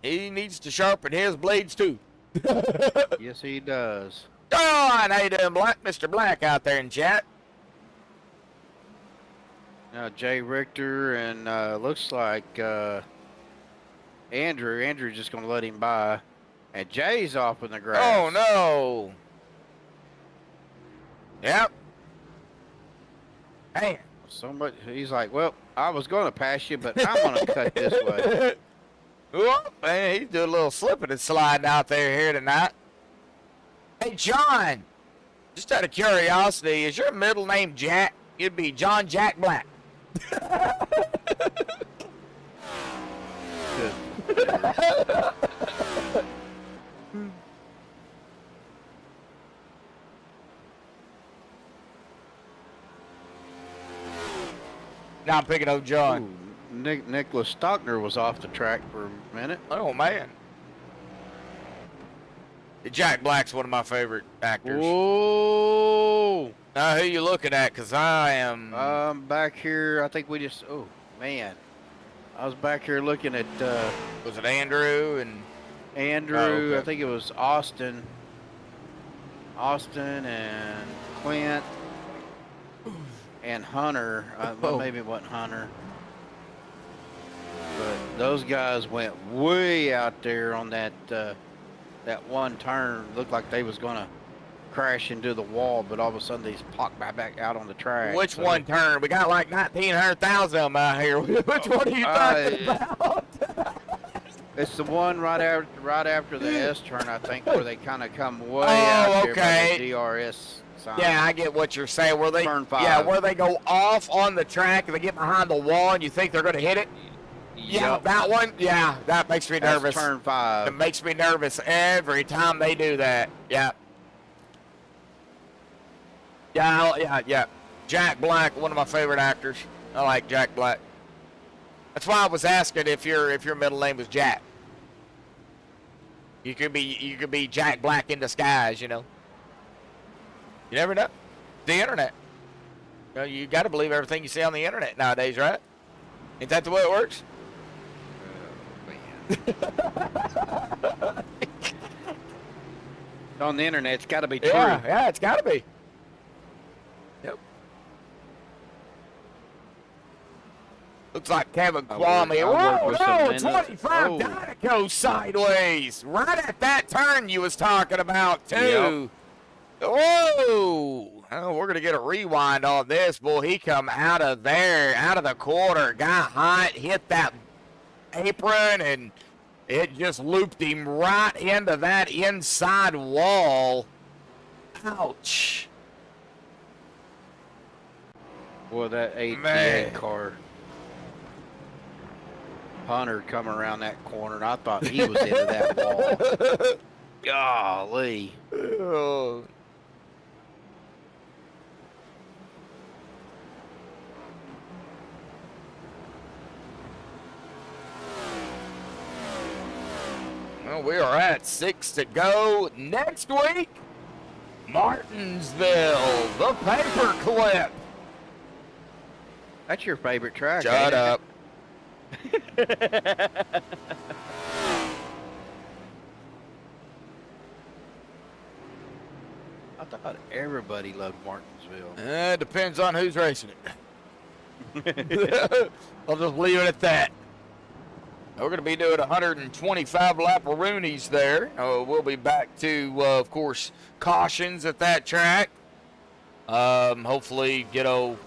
He needs to sharpen his blades, too. Yes, he does. Don, how you doing, Black? Mr. Black out there in chat. Now, Jay Richter and looks like Andrew. Andrew's just going to let him by. And Jay's off in the grass. Oh, no. Yep. Man. So much. He's like, well, I was going to pass you, but I'm going to cut this way. Oh, man, he's doing a little slipping and sliding out there here tonight. Hey, John, just out of curiosity, is your middle name Jack? It'd be John Jack Black. Now I'm picking up John. Ooh, Nicholas Stockner was off the track for a minute. Oh, man. Jack Black's one of my favorite actors. Whoa! Now, who you looking at? Because I am... back here, I think we just... Oh, man. I was back here looking at... was it Andrew and... Andrew, Oh, okay. I think it was Austin. Austin and Clint. And Hunter. Well, maybe it wasn't Hunter. But those guys went way out there on that that one turn. Looked like they was gonna crash into the wall, but all of a sudden they just pop back out on the track. Which So, one turn? We got like 1,900,000 of them out here. Which one are you talking about? It's the one right after the S turn, I think, where they kind of come way Oh, out there by okay. the DRS sign. Yeah, I get what you're saying. Where they, Turn 5. yeah, where they go off on the track and they get behind the wall and you think they're going to hit it. Yeah, Yep. that one. Yeah, that makes me That's nervous. turn 5. It makes me nervous every time they do that. Yeah. Yeah. Jack Black, one of my favorite actors. I like Jack Black. That's why I was asking if your middle name was Jack. You could be Jack Black in disguise, you know. You never know. The internet. You know, you got to believe everything you see on the internet nowadays, right? Ain't that the way it works? On the internet, it's got to be true. Yeah, it's got to be. Yep. Looks like Kevin Kwame. I work with some Whoa, men no, that- 25 oh. Dynaco sideways. Right at that turn you was talking about, too. Whoa. Oh, we're going to get a rewind on this. Boy, he come out of there, out of the corner, got hot, hit that apron, and it just looped him right into that inside wall. Ouch. Well, that Man. 88 car. Hunter coming around that corner, and I thought he was into that wall. Golly. Oh. Well, we are at 6 to go. Next week, Martinsville, the paperclip. That's your favorite track. Shut ain't it? up. I thought everybody loved Martinsville. Depends on who's racing it. I'll just leave it at that. We're going to be doing 125 laparoonies there. We'll be back to, of course, cautions at that track. Hopefully, we don't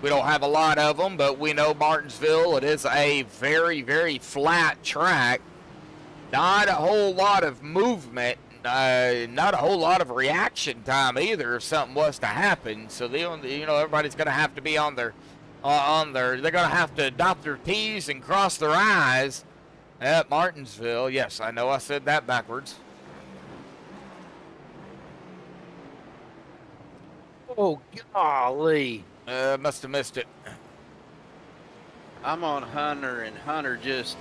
have a lot of them, but we know Martinsville, it is a very, very flat track. Not a whole lot of movement, not a whole lot of reaction time either if something was to happen. So, everybody's going to have to be on their they're going to have to dot their T's and cross their I's at Martinsville. Yes, I know I said that backwards. Oh, golly. Must have missed it. I'm on Hunter, and Hunter just,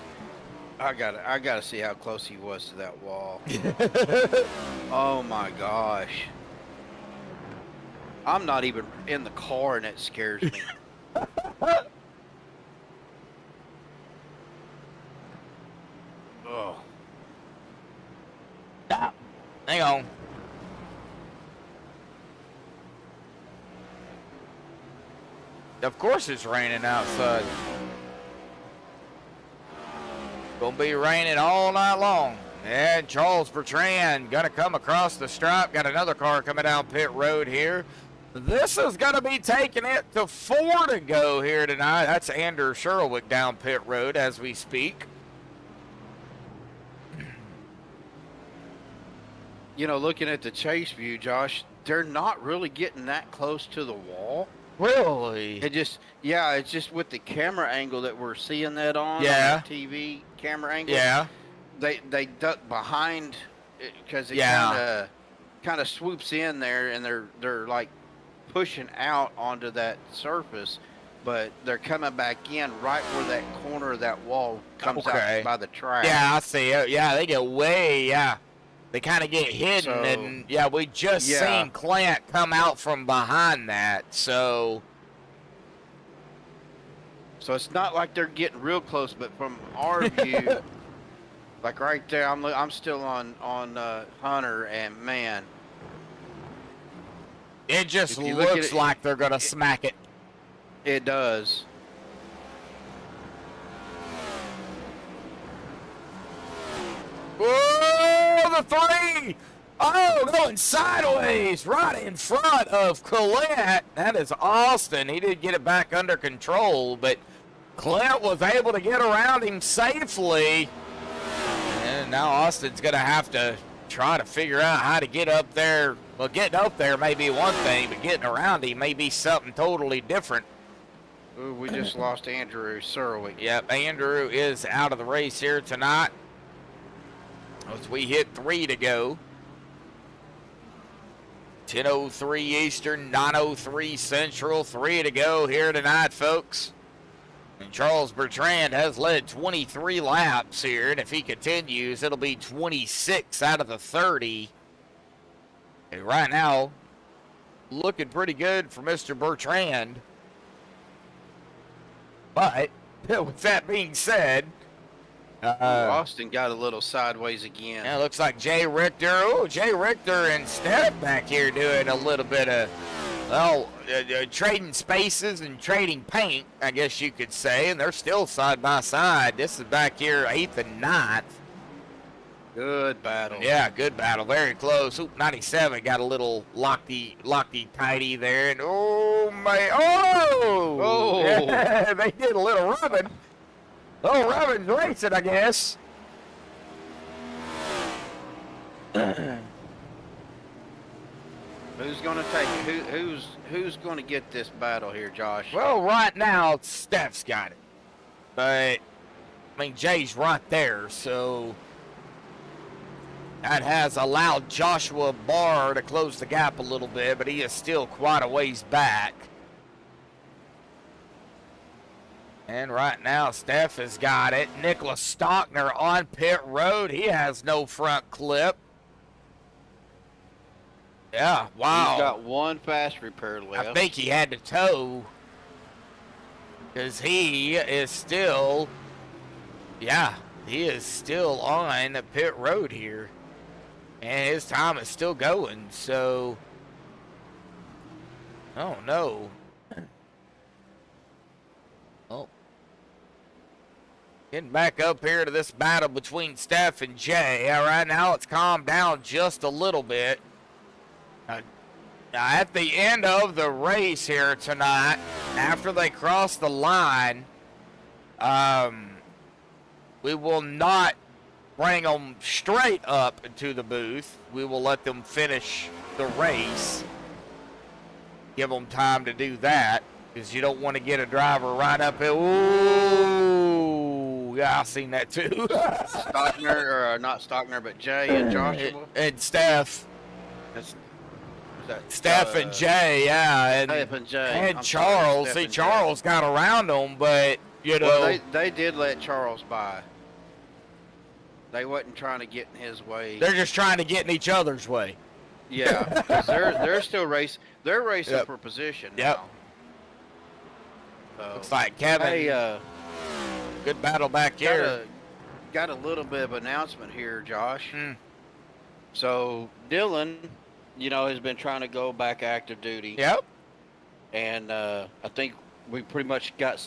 I gotta see how close he was to that wall. Oh my gosh. I'm not even in the car, and it scares me. Oh. Stop. Hang on. Of course it's raining outside. Gonna be raining all night long. And Charles Bertrand gonna come across the stripe. Got another car coming down pit road here. This is gonna be taking it to 4 to go here tonight. That's Andrew Surowiec down pit road as we speak. Looking at the chase view, Josh, they're not really getting that close to the wall. Really? It's just with the camera angle that we're seeing that on. Yeah. On the TV camera angle. Yeah. They duck behind because it Yeah. kind of swoops in there, and they're like pushing out onto that surface, but they're coming back in right where that corner of that wall comes Okay. out by the track. Yeah, I see it. Yeah, they get they kind of get hidden, So, and we just yeah. seen Clint come out from behind that, so it's not like they're getting real close, but from our view, like right there, I'm still on Hunter, and man, it just If you look at looks it- like they're gonna smack it. it does. Whoa, the 3! Oh, going sideways right in front of Clint. That is Austin. He did get it back under control, but Clint was able to get around him safely. And now Austin's going to have to try to figure out how to get up there. Well, getting up there may be one thing, but getting around him may be something totally different. Ooh, we just lost Andrew Surowiec. Yep, Andrew is out of the race here tonight as we hit 3 to go. 10:03 Eastern, 9:03 Central, 3 to go here tonight, folks. And Charles Bertrand has led 23 laps here, and if he continues, it'll be 26 out of the 30. And right now, looking pretty good for Mr. Bertrand. But, with that being said, Austin got a little sideways again. yeah, looks like Jay Richter. Oh, Jay Richter and Steph back here doing a little bit of, well, trading spaces and trading paint, I guess you could say. And they're still side by side. This is back here, 8th and 9th. Good battle. Yeah, good battle. Very close. Oop, 97 got a little locky-tighty there. And, oh, my. Oh! Oh! Yeah, they did a little rubbing. Oh, Robin's racing, I guess. Who's gonna take it? Who's gonna get this battle here, Josh? Well, right now, Steph's got it. But, I mean, Jay's right there, so that has allowed Joshua Barr to close the gap a little bit, but he is still quite a ways back. And right now, Steph has got it. Nicholas Stockner on pit road. He has no front clip. Yeah, wow. He's got one fast repair left. I think he had to tow. Because he is still, yeah, he is still on the pit road here. And his time is still going, so, oh no. Oh. Getting back up here to this battle between Steph and Jay. Yeah, right now it's calmed down just a little bit. Now, at the end of the race here tonight, after they cross the line, we will not bring them straight up into the booth. We will let them finish the race. Give them time to do that, because you don't want to get a driver right up here. Ooh, yeah, I've seen that too. Stockner, or not Stockner, but Jay and Joshua. And Steph. That's, Steph and Jay, yeah. Steph and Jay. And I'm Charles. sorry, See, Steph and Charles got around them, but, you know. Well, they did let Charles by. They wasn't trying to get in his way. They're just trying to get in each other's way. Yeah, 'cause they're still racing. They're racing Yep. for position Yep. now. So, Looks like Kevin. hey, Good battle back here. got a little bit of announcement here, Josh. Mm. So Dylan, you know, has been trying to go back active duty. Yep. And I think we pretty much got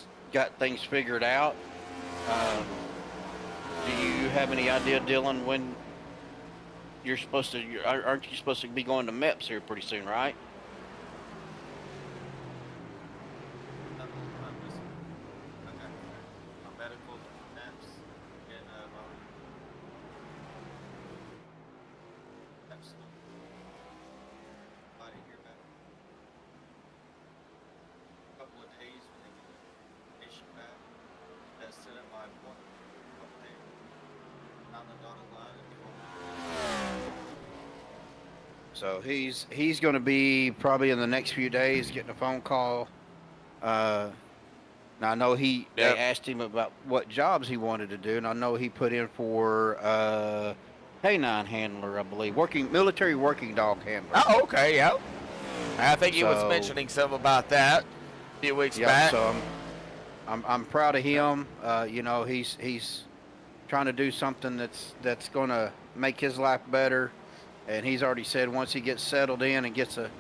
things figured out. Do you have any idea, Dylan, when you're supposed to? Aren't you supposed to be going to MEPS here pretty soon, right? I'm just, okay. My medical maps and absolutely. I didn't hear back. A couple of days when they get the issue back. That's set up my appointment. Up there. On the dotted line and do all. So he's going to be probably in the next few days getting a phone call. Now I know they asked him about what jobs he wanted to do, and I know he put in for canine handler, I believe, military working dog handler. Oh, okay, yep. I think he was mentioning something about that a few weeks back. So I'm proud of him. You know, he's trying to do something that's going to make his life better. And he's already said once he gets settled in and gets a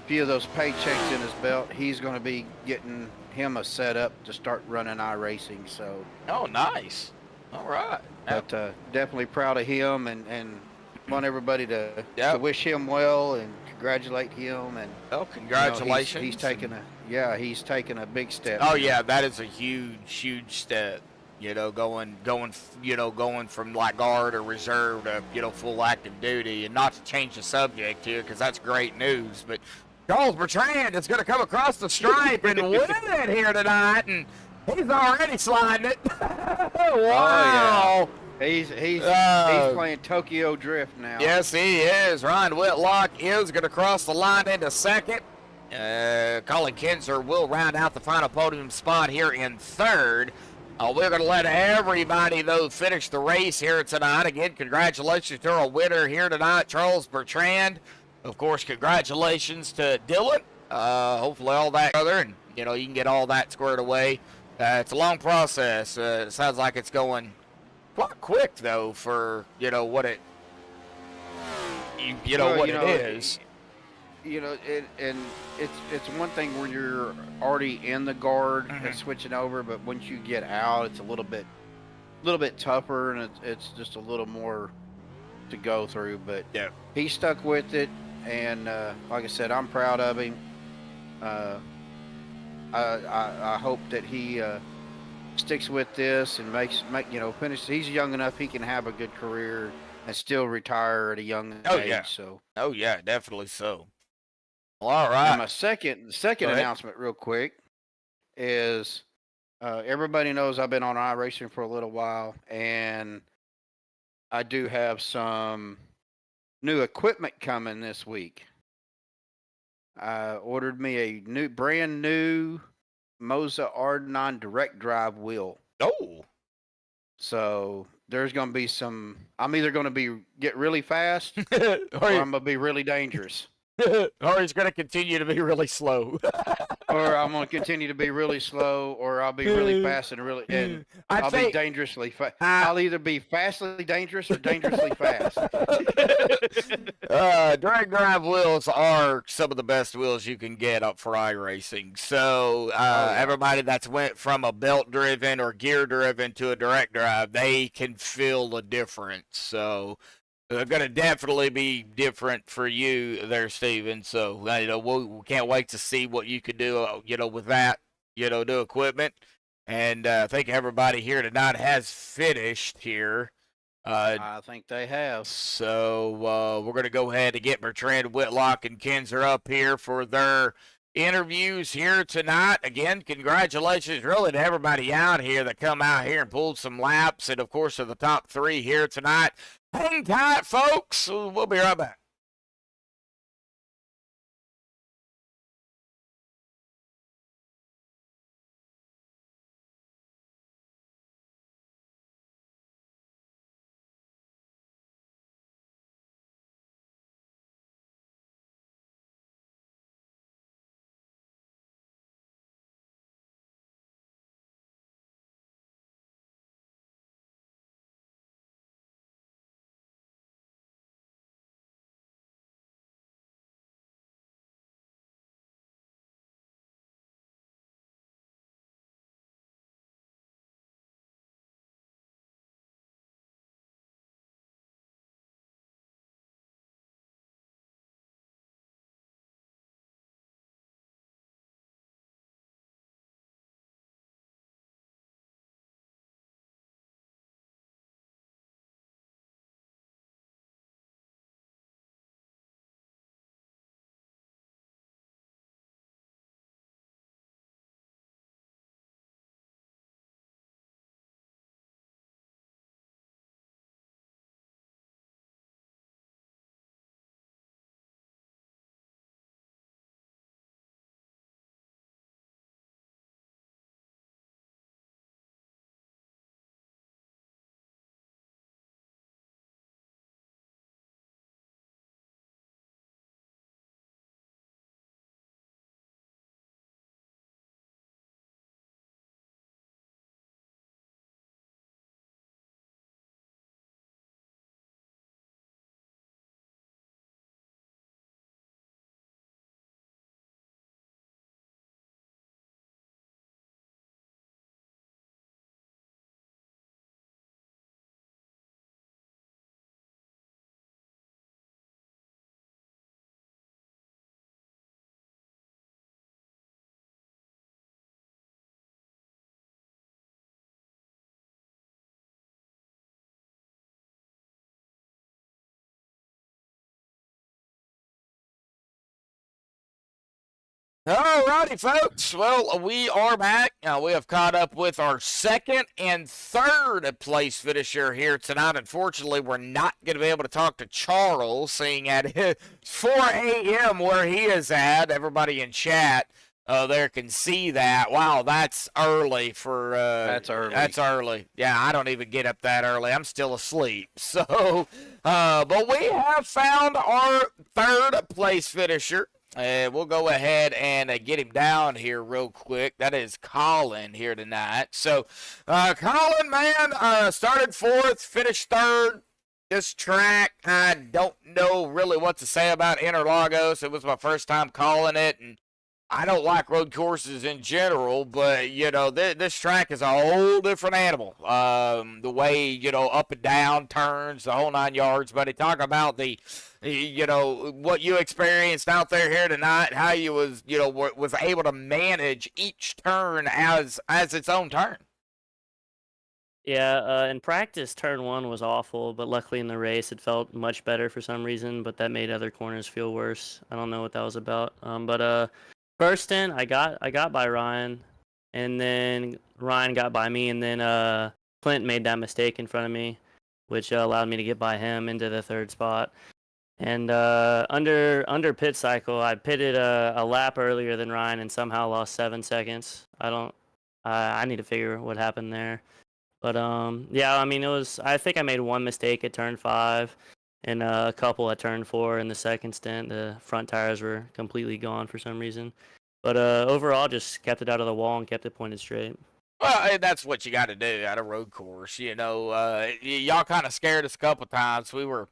few of those paychecks in his belt, he's going to be getting him a setup to start running iRacing. So. Oh, nice. All right. But definitely proud of him, and want everybody to Yep. wish him well and congratulate him. And Oh, you know, congratulations. he's taken a big step. Oh now. yeah, that is a huge step. Going from like guard or reserve to full active duty, and not to change the subject here because that's great news. But Charles Bertrand is going to come across the stripe and win it here tonight, and he's already sliding it. Wow. He's playing Tokyo Drift now. Yes, he is. Ryan Whitlock is going to cross the line into second. Colin Kinzer will round out the final podium spot here in third. We're going to let everybody, though, finish the race here tonight. Again, congratulations to our winner here tonight, Charles Bertrand. Of course, congratulations to Dylan. Hopefully all that other, and, you can get all that squared away. It's a long process. It sounds like it's going quite quick, though, for, what it, is. And it's one thing when you're already in the guard and switching over, but once you get out, it's a little bit tougher, and it's just a little more to go through. But yeah, he stuck with it, and like I said, I'm proud of him. I hope that he sticks with this and finish. He's young enough; he can have a good career and still retire at a young age. Yeah. So. Oh yeah, definitely so. Well, all right. And my second announcement, real quick, is everybody knows I've been on iRacing for a little while, and I do have some new equipment coming this week. I ordered me a brand new Moza R9 direct drive wheel. Oh. So there's going to be some. I'm either going to get really fast, or I'm going to be really dangerous. Or he's going to continue to be really slow. Or I'm going to continue to be really slow, or I'll be really fast and I'll be dangerously fast. I'll either be fastly dangerous or dangerously fast. Drag drive wheels are some of the best wheels you can get up for iRacing. So everybody that's went from a belt driven or gear driven to a direct drive, they can feel the difference. So they're going to definitely be different for you there, Steven. So, we can't wait to see what you could do, with that, new equipment. And I think everybody here tonight has finished here. I think they have. So we're going to go ahead and get Bertrand, Whitlock, and Kinzer up here for their interviews here tonight. Again, congratulations really to everybody out here that come out here and pulled some laps, and of course to the top three here tonight. Hang tight, folks. We'll be right back. All righty, folks. Well, we are back. We have caught up with our second and third place finisher here tonight. Unfortunately, we're not going to be able to talk to Charles, seeing at 4 a.m. where he is at. Everybody in chat there can see that. Wow, that's early for. That's early. That's early. Yeah, I don't even get up that early. I'm still asleep. So, but we have found our third place finisher. We'll go ahead and get him down here real quick. That is Colin here tonight. So, Colin, man, started fourth, finished third. This track, I don't know really what to say about Interlogos. It was my first time calling it, and I don't like road courses in general, but, you know, this track is a whole different animal. The way, you know, up and down, turns, the whole 9 yards. But he talk about the, you know, what you experienced out there here tonight, how you was, you know, was able to manage each turn as its own turn. Yeah, in practice, turn one was awful, but luckily in the race, it felt much better for some reason, but that made other corners feel worse. I don't know what that was about. First stint, I got by Ryan, and then Ryan got by me, and then Clint made that mistake in front of me, which allowed me to get by him into the third spot. And under pit cycle, I pitted a lap earlier than Ryan and somehow lost 7 seconds. I need to figure what happened there. But yeah, I mean, I think I made one mistake at turn 5 and a couple at turn 4 in the second stint. The front tires were completely gone for some reason. But overall, just kept it out of the wall and kept it pointed straight. Well, that's what you got to do at a road course. You know, y'all kind of scared us a couple times. We were,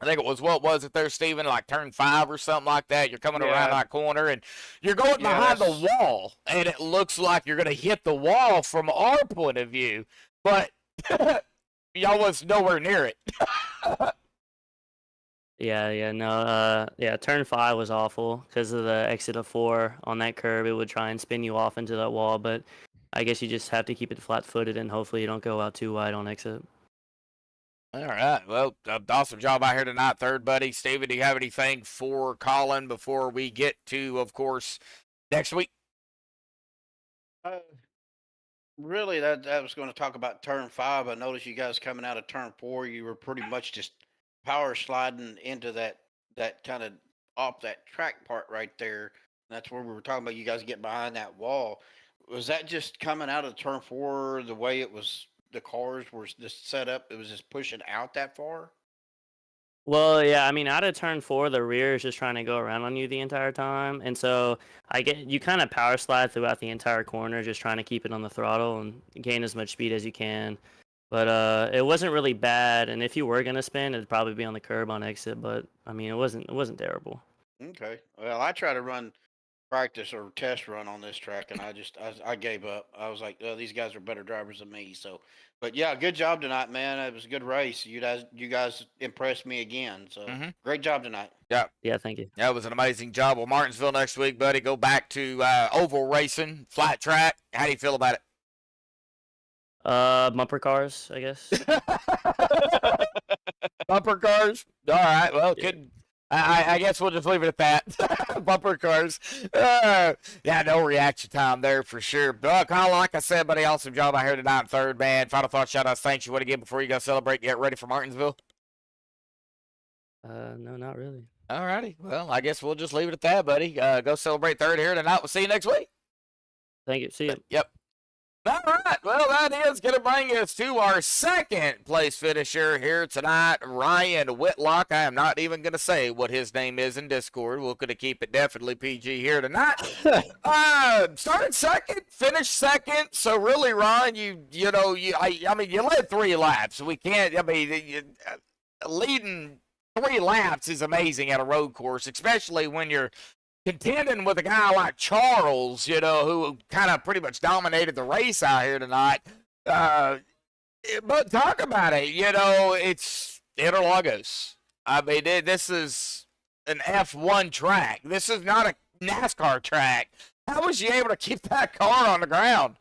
I think it was, what was it there, Steven? Like turn 5 or something like that. You're coming around that corner and you're going behind the wall, and it looks like you're going to hit the wall from our point of view, but y'all was nowhere near it. Yeah, turn 5 was awful because of the exit of 4 on that curve. It would try and spin you off into that wall, but I guess you just have to keep it flat-footed and hopefully you don't go out too wide on exit. All right. Well, awesome job out here tonight, third buddy. Steven, do you have anything for Colin before we get to, of course, next week? Really, that was going to talk about turn 5. I noticed you guys coming out of turn 4, you were pretty much just power sliding into that kind of off that track part right there. That's where we were talking about you guys get behind that wall. Was that just coming out of turn 4 the way it was? The cars were just set up, it was just pushing out that far? Well, yeah, I mean, out of turn 4, the rear is just trying to go around on you the entire time. And so you kind of power slide throughout the entire corner, just trying to keep it on the throttle and gain as much speed as you can. But it wasn't really bad. And if you were going to spin, it'd probably be on the curb on exit. But, I mean, it wasn't terrible. Okay. Well, I try to run practice or test run on this track, and I gave up. I was like, oh, these guys are better drivers than me. So, but yeah, good job tonight, man. It was a good race. You guys impressed me again. So great job tonight. Yeah, thank you. That was an amazing job. Well, Martinsville next week, buddy. Go back to oval racing, flat track. How do you feel about it? Bumper cars, I guess. Bumper cars. All right. Well, I guess we'll just leave it at that. Bumper cars. Yeah, no reaction time there for sure. But Colin, like I said, buddy, awesome job out here tonight in third, man. Final thoughts, shout outs, thanks. You want to get before you go celebrate, get ready for Martinsville? No, not really. All righty. Well, I guess we'll just leave it at that, buddy. Go celebrate third here tonight. We'll see you next week. Thank you. See you. Yep. All right. Well, that is going to bring us to our second place finisher here tonight, Ryan Whitlock. I am not even going to say what his name is in Discord. We're going to keep it definitely PG here tonight. Started second, finished second. So really, Ryan, you led 3 laps. We can't. I mean, leading 3 laps is amazing at a road course, especially when you're contending with a guy like Charles, you know, who kind of pretty much dominated the race out here tonight. But talk about it, you know, it's Interlogos. I mean, this is an F1 track. This is not a NASCAR track. How was you able to keep that car on the ground?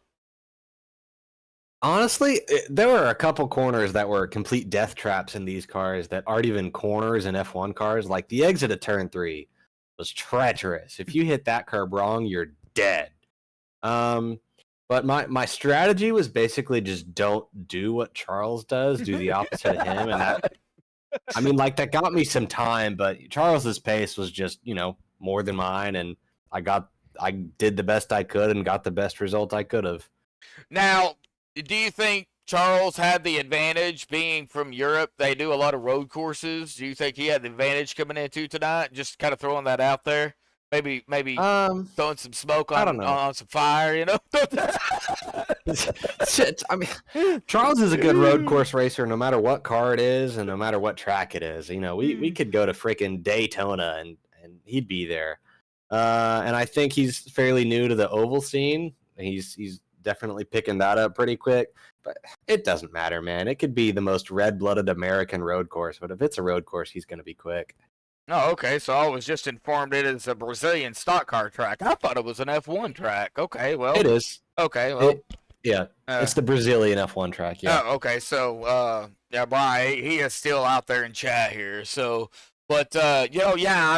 Honestly, there were a couple corners that were complete death traps in these cars that aren't even corners in F1 cars. Like the exit of turn 3 was treacherous. If you hit that curb wrong, you're dead. But my strategy was basically just don't do what Charles does, do the opposite of him, and that, I mean, like, that got me some time, but Charles's pace was just, more than mine, and I did the best I could and got the best result I could have. Now, do you think Charles had the advantage being from Europe? They do a lot of road courses. Do you think he had the advantage coming into tonight? Just kind of throwing that out there. Maybe throwing some smoke I don't know. on some fire, I mean, Charles is a good road course racer no matter what car it is and no matter what track it is. We could go to freaking Daytona and he'd be there. And I think he's fairly new to the oval scene. He's definitely picking that up pretty quick. But it doesn't matter, man. It could be the most red-blooded American road course, but if it's a road course, he's going to be quick. Oh, okay. So I was just informed it is a Brazilian stock car track. I thought it was an F1 track. Okay, well. It is. Okay, well. It's the Brazilian F1 track, yeah. Oh, okay. So, Brian, he is still out there in chat here. So, but, I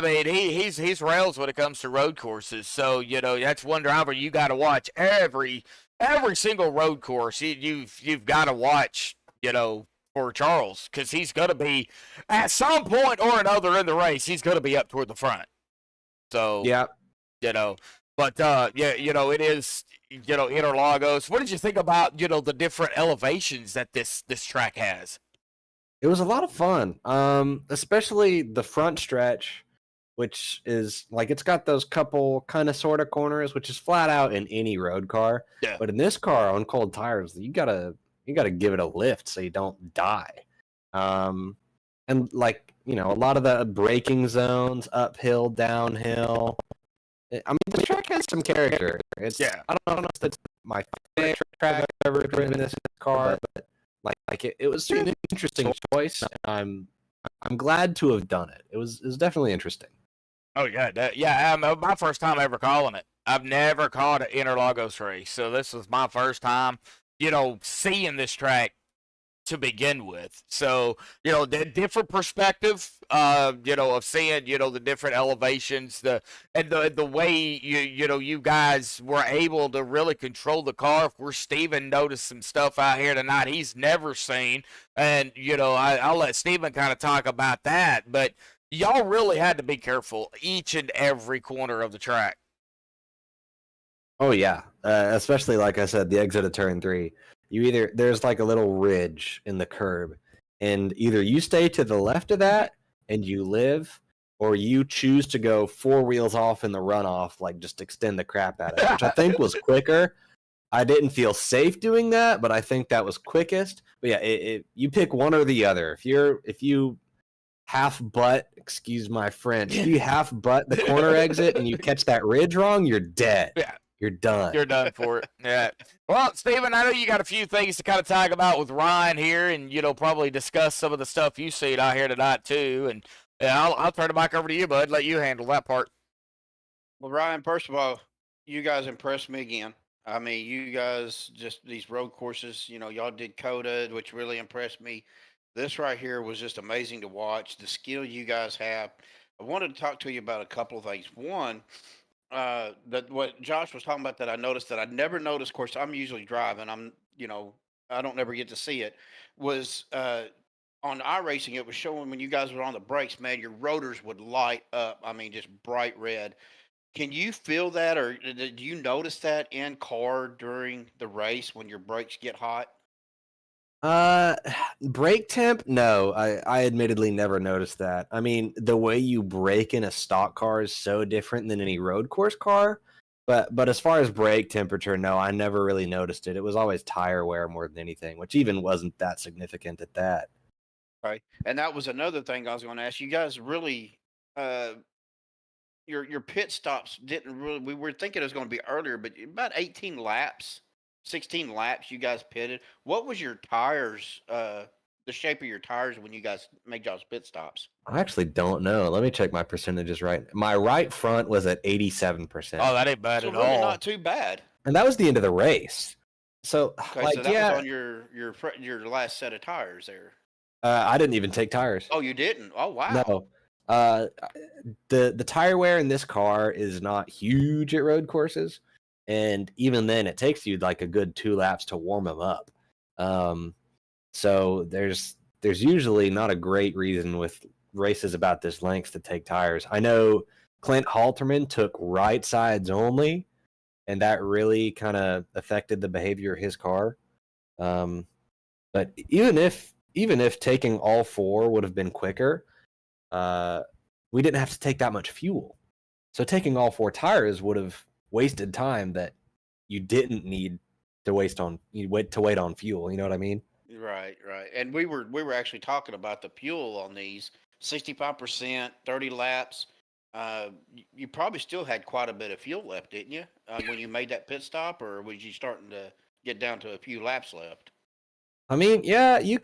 mean, he's rails when it comes to road courses. So, that's one driver you got to watch every single road course. You've got to watch, for Charles, because he's going to be, at some point or another in the race, he's going to be up toward the front. So, yeah, but, it is, Interlogos. What did you think about, the different elevations that this track has? It was a lot of fun, especially the front stretch, which is, like, it's got those couple kind of sort of corners, which is flat out in any road car. Yeah. But in this car, on cold tires, you gotta give it a lift so you don't die. And, like, a lot of the braking zones, uphill, downhill. I mean, this track has some character. I don't know if it's my favorite track I've ever driven in this car, but like it was an interesting choice. I'm glad to have done it. It was definitely interesting. Oh my first time ever calling it. I've never called an Interlogos race, so this was my first time, seeing this track to begin with. So, the different perspective, of seeing, the different elevations, the way you guys were able to really control the car. Of course, Steven noticed some stuff out here tonight he's never seen, and I'll let Steven kind of talk about that. But y'all really had to be careful each and every corner of the track. Oh yeah, especially like I said, the exit of turn 3. There's like a little ridge in the curb, and either you stay to the left of that and you live, or you choose to go 4 wheels off in the runoff, like just extend the crap out of it, which I think was quicker. I didn't feel safe doing that, but I think that was quickest. But yeah, you pick one or the other. If you half butt, excuse my French, if you half butt the corner exit and you catch that ridge wrong, you're dead. Yeah. You're done. You're done for it. Yeah. Well, Steven, I know you got a few things to kind of talk about with Ryan here, and probably discuss some of the stuff you see out here tonight too. And I'll turn it back over to you, bud. Let you handle that part. Well, Ryan, first of all, you guys impressed me again. I mean, you guys just these road courses. Y'all did Coda, which really impressed me. This right here was just amazing to watch. The skill you guys have. I wanted to talk to you about a couple of things. One. That what Josh was talking about that I noticed that I never noticed. Of course, I'm usually driving. I don't never get to see it. Was on iRacing, it was showing when you guys were on the brakes, man, your rotors would light up. I mean, just bright red. Can you feel that, or did you notice that in car during the race when your brakes get hot? Brake temp? No, I admittedly never noticed that. I mean, the way you brake in a stock car is so different than any road course car. But as far as brake temperature, no, I never really noticed it. It was always tire wear more than anything, which even wasn't that significant at that. Right. And that was another thing I was going to ask you guys. Really, your pit stops didn't really. We were thinking it was going to be earlier, but about 18 laps. 16 laps you guys pitted. What was your tires, the shape of your tires when you guys made y'all's pit stops? I actually don't know. Let me check my percentages right. My right front was at 87%. Oh, that ain't bad So at really all. not too bad. And that was the end of the race. So, Okay, so that was on your last set of tires there. I didn't even take tires. Oh, you didn't? Oh, wow. No. The tire wear in this car is not huge at road courses, and even then, it takes you like a good 2 laps to warm them up. So there's usually not a great reason with races about this length to take tires. I know Clint Halterman took right sides only, and that really kind of affected the behavior of his car. But even if taking all 4 would have been quicker, we didn't have to take that much fuel. So taking all 4 tires would have wasted time that you didn't need to wait on fuel. You know what I mean? Right, right. And we were actually talking about the fuel on these 65%, 30 laps. You probably still had quite a bit of fuel left, didn't you? When you made that pit stop, or was you starting to get down to a few laps left? I mean, yeah, you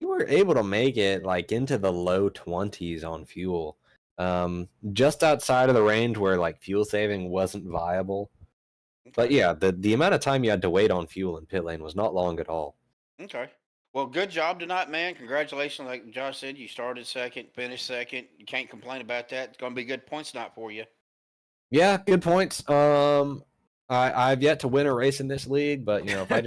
were able to make it like into the low 20s on fuel. Just outside of the range where like fuel saving wasn't viable. But yeah, the amount of time you had to wait on fuel in pit lane was not long at all. Okay. Well, good job tonight, man. Congratulations. Like Josh said, you started second, finished second. You can't complain about that. It's going to be good points night for you. Yeah, good points. I've yet to win a race in this league, but you know, if I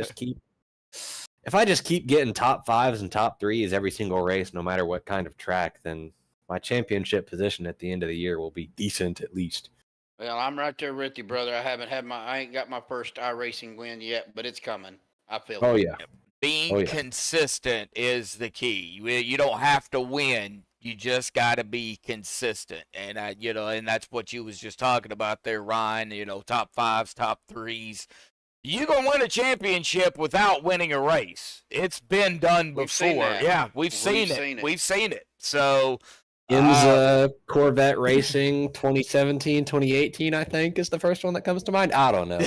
just keep getting top 5s and top 3s every single race, no matter what kind of track, then my championship position at the end of the year will be decent at least. Well, I'm right there with you, brother. I ain't got my first iRacing win yet, but it's coming. I feel Oh it. yeah. Being consistent is the key. You don't have to win. You just got to be consistent. And, and that's what you was just talking about there, Ryan, top 5s, top 3s. You going to win a championship without winning a race. It's been done before. We've seen that. Yeah, we've seen it. We've seen it. So Corvette Racing 2017, 2018, I think, is the first one that comes to mind. I don't know.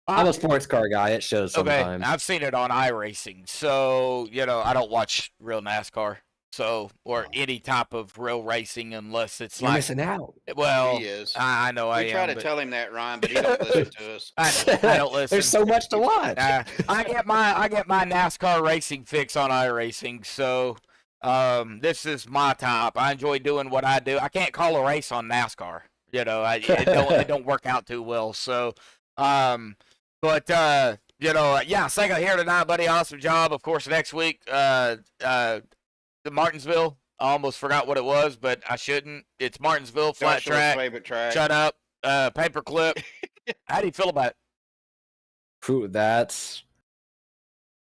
I'm a sports car guy. It shows sometimes. Okay, I've seen it on iRacing. So, I don't watch real NASCAR. So, or any type of real racing unless it's You're like missing out. Well, He is. I know I am. We try to tell him that, Ryan, but he don't listen to us. I don't listen. There's so much to watch. I get my NASCAR racing fix on iRacing. So, this is my top. I enjoy doing what I do. I can't call a race on NASCAR. It don't work out too well. So, yeah, second here tonight, buddy. Awesome job. Of course, next week, the Martinsville. I almost forgot what it was, but I shouldn't. It's Martinsville, flat Joshua's track. favorite track. Shut up. Paperclip. How do you feel about it? That's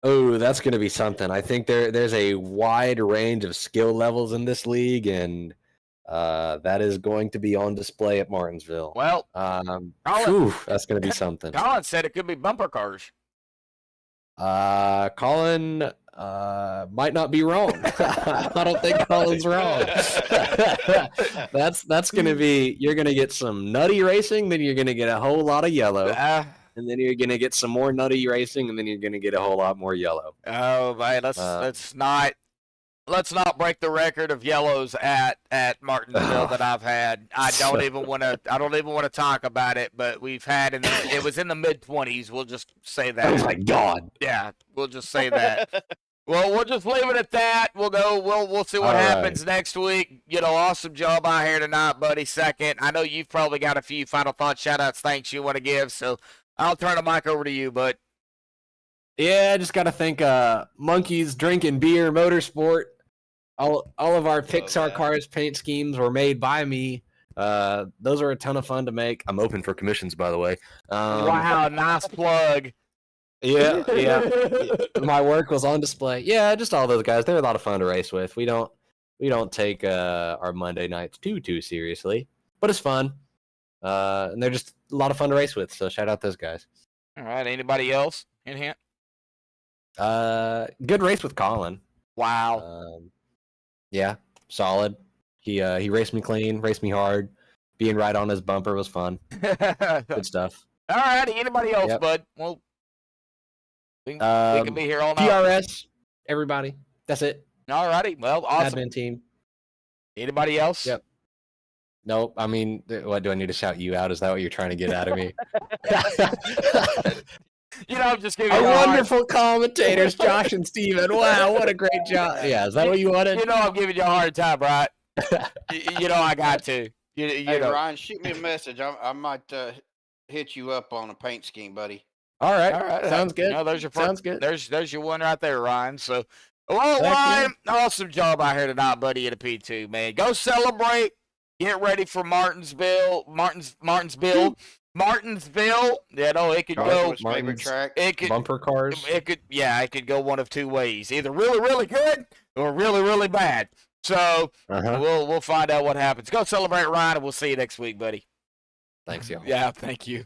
going to be something. I think there's a wide range of skill levels in this league, and that is going to be on display at Martinsville. Well, that's going to be something. Colin said it could be bumper cars. Colin might not be wrong. I don't think Colin's wrong. That's going to be, you're going to get some nutty racing, then you're going to get a whole lot of yellow. And then you're going to get some more nutty racing, and then you're going to get a whole lot more yellow. Oh, man, let's not break the record of yellows at Martinsville that I've had. I don't even want to talk about it, but we've had it was in the mid-20s. We'll just say that. Oh my God. Yeah, we'll just say that. Well, we'll just leave it at that. We'll see what happens next week. Awesome job out here tonight, buddy. Second. I know you've probably got a few final thoughts, shout-outs, thanks you want to give, so I'll turn the mic over to you, bud. Yeah, I just got to thank Monkeys Drinking Beer Motorsport. All of our Pixar cars paint schemes were made by me. Those are a ton of fun to make. I'm open for commissions, by the way. Wow, nice plug. Yeah. My work was on display. Yeah, just all those guys. They're a lot of fun to race with. We don't take our Monday nights too seriously, but it's fun. And they're just a lot of fun to race with. So shout out those guys. All right. Anybody else in here? Good race with Colin. Wow. Yeah, solid. He raced me clean, raced me hard. Being right on his bumper was fun. Good stuff. All righty. Anybody else, bud? Well, we can be here all night. PRS, everybody. That's it. All righty. Well, awesome. Admin team. Anybody else? Yep. Nope. I mean, what do I need to shout you out? Is that what you're trying to get out of me? I'm just giving our you wonderful commentators, Josh and Steven. Wow, what a great job. Yeah, is that what you wanted? I'm giving you a hard time, right? You know I got to. You Hey, know. Ryan, shoot me a message. I might hit you up on a paint scheme, buddy. All right. All right. Sounds good. No, there's your Sounds good. There's your one right there, Ryan. So, well, Heck yeah. Ryan, awesome job out here tonight, buddy, at a P2, man. Go celebrate. Get ready for Martinsville. You know, it could go. Joshua's favorite Martin's track. It could. Bumper cars. It could go one of two ways. Either really, really good or really, really bad. So we'll find out what happens. Go celebrate, Ryan, and we'll see you next week, buddy. Thanks, y'all. Yeah, thank you.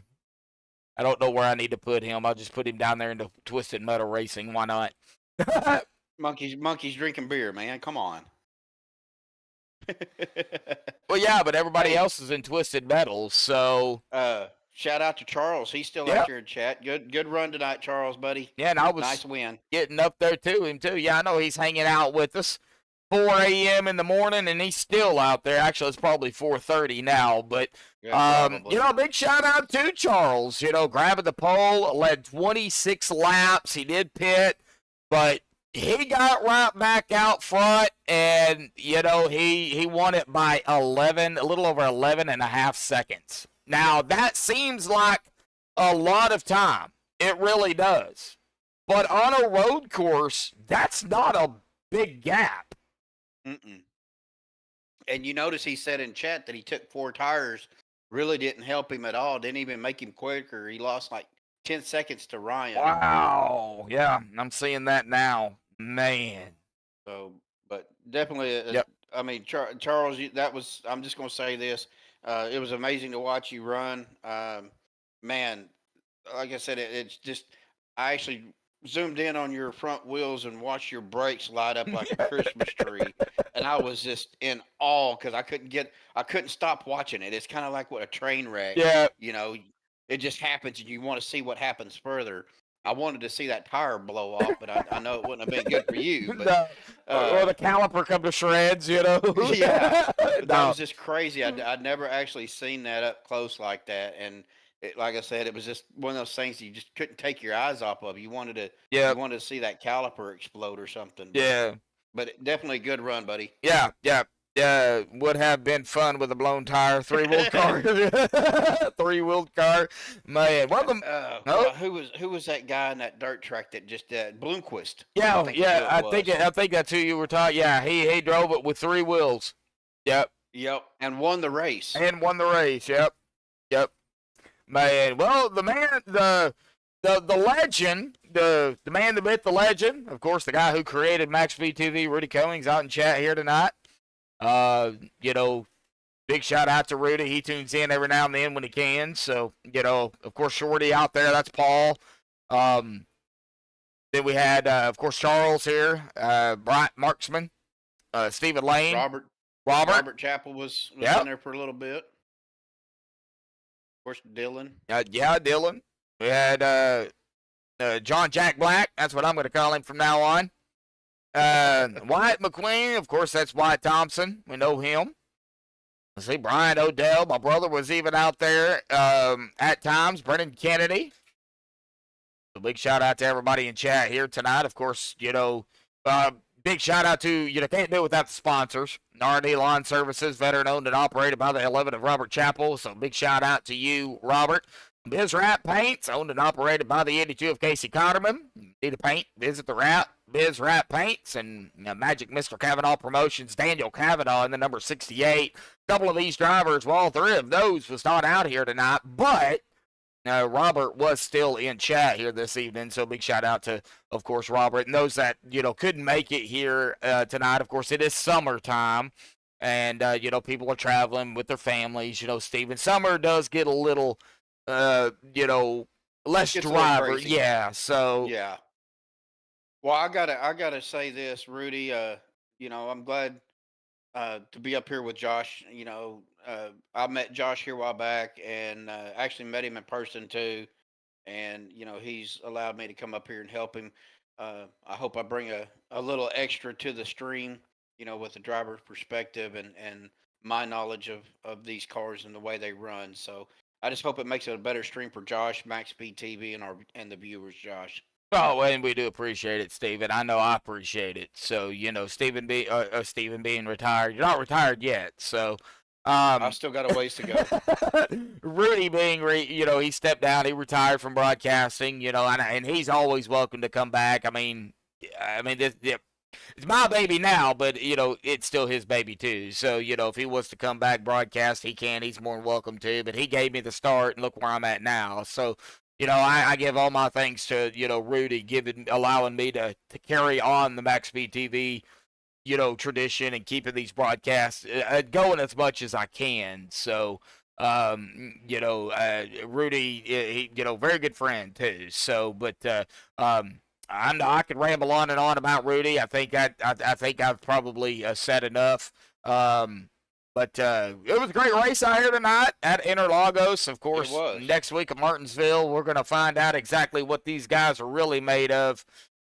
I don't know where I need to put him. I'll just put him down there in the Twisted Metal Racing. Why not? Monkeys drinking beer, man. Come on. Well, yeah, but everybody else is in Twisted Metal, so. Shout out to Charles. He's still out here in chat. Good run tonight, Charles, buddy. Yeah, and I was nice win. Getting up there to him too. Yeah, I know he's hanging out with us. 4 a.m. in the morning, and he's still out there. Actually, it's probably 4:30 now. But you know, big shout out to Charles. You know, grabbing the pole, led 26 laps. He did pit, but he got right back out front, and you know, he won it by a little over 11 and a half seconds. Now that seems like a lot of time. It really does. But on a road course, that's not a big gap. Mm-mm. And you notice he said in chat that he took 4 tires. Really didn't help him at all. Didn't even make him quicker. He lost like 10 seconds to Ryan. Wow. Yeah, I'm seeing that now. Man. So, but definitely, I mean, Charles, that was, I'm just going to say this. It was amazing to watch you run. Man, like I said, it's just, I actually zoomed in on your front wheels and watched your brakes light up like a Christmas tree. And I was just in awe because I couldn't stop watching it. It's kind of like what a train wreck. Yeah. You know, it just happens and you want to see what happens further. I wanted to see that tire blow off, but I know it wouldn't have been good for you. But, or the caliper come to shreds, you know? Yeah. That was just crazy. I'd never actually seen that up close like that. And like I said, it was just one of those things you just couldn't take your eyes off of. You wanted to see that caliper explode or something. Yeah. But definitely a good run, buddy. Yeah. Would have been fun with a blown tire, 3-wheeled car. 3-wheeled car. Man, welcome. Who was that guy in that dirt track that just Bloomquist? Yeah, I think that's who you were talking. Yeah, he drove it with 3 wheels. Yep. And won the race. Yep. Man, well, the man, the legend, the man that met the legend, of course, the guy who created MaxspeedTV, Rudy Cummings, out in chat here tonight. You know, big shout out to Rudy. He tunes in every now and then when he can. So, you know, of course, Shorty out there, that's Paul. Then we had, of course, Charles here, Bryant Marksman, Stephen Lane. Robert Chappell was in there for a little bit. Of course, Dylan. Dylan. We had John Jack Black. That's what I'm going to call him from now on. Wyatt McQueen, of course, that's Wyatt Thompson. We know him. Let's see, Brian Odell, my brother, was even out there at times. Brennan Kennedy. A big shout out to everybody in chat here tonight. Of course, you know, big shout out to, you know, can't do it without the sponsors. R&D Lawn Services, veteran owned and operated by the 11 of Robert Chappell. So big shout out to you, Robert. Biz Wrap Paints, owned and operated by the 82 of Casey Cotterman. Need a paint, visit the Biz Wrap Paints, and Magic Mr. Kavanagh Promotions, Daniel Kavanagh in the number 68. A couple of these drivers, well, 3 of those was not out here tonight, but Robert was still in chat here this evening, so big shout out to, of course, Robert. And those that, you know, couldn't make it here tonight, of course, it is summertime, and, you know, people are traveling with their families. You know, Steven, summer does get a little, you know, less driver. Yeah, so. Yeah. Well, I gotta say this, Rudy. You know, I'm glad to be up here with Josh. You know, I met Josh here a while back, and actually met him in person too. And you know, he's allowed me to come up here and help him. I hope I bring a little extra to the stream. You know, with the driver's perspective and my knowledge of these cars and the way they run. So I just hope it makes it a better stream for Josh, MaxspeedTV, and the viewers, Josh. Oh, and we do appreciate it, Steven. I know I appreciate it. So, Steven being retired. You're not retired yet. So, I still got a ways to go. Rudy being, he stepped down. He retired from broadcasting, and he's always welcome to come back. I mean, it's my baby now, but, it's still his baby too. So, if he wants to come back broadcast, he can. He's more than welcome to. But he gave me the start, and look where I'm at now. So, I give all my thanks to, Rudy allowing me to carry on the MaxspeedTV, tradition and keeping these broadcasts going as much as I can. So, Rudy, he, very good friend too. So, but, I could ramble on and on about Rudy. I think I've probably said enough. But it was a great race out here tonight at Interlogos. Of course, next week at Martinsville, we're going to find out exactly what these guys are really made of.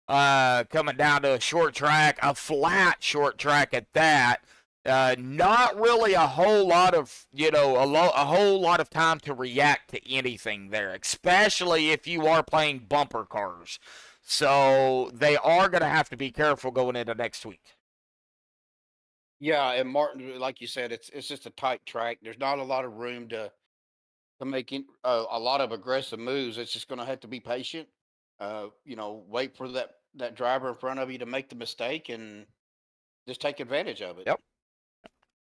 Coming down to a short track, a flat short track at that. Not really a whole lot of, a whole lot of time to react to anything there, especially if you are playing bumper cars. So they are going to have to be careful going into next week. Yeah, and Martin, like you said, it's just a tight track. There's not a lot of room to make a lot of aggressive moves. It's just going to have to be patient. Wait for that driver in front of you to make the mistake and just take advantage of it. Yep.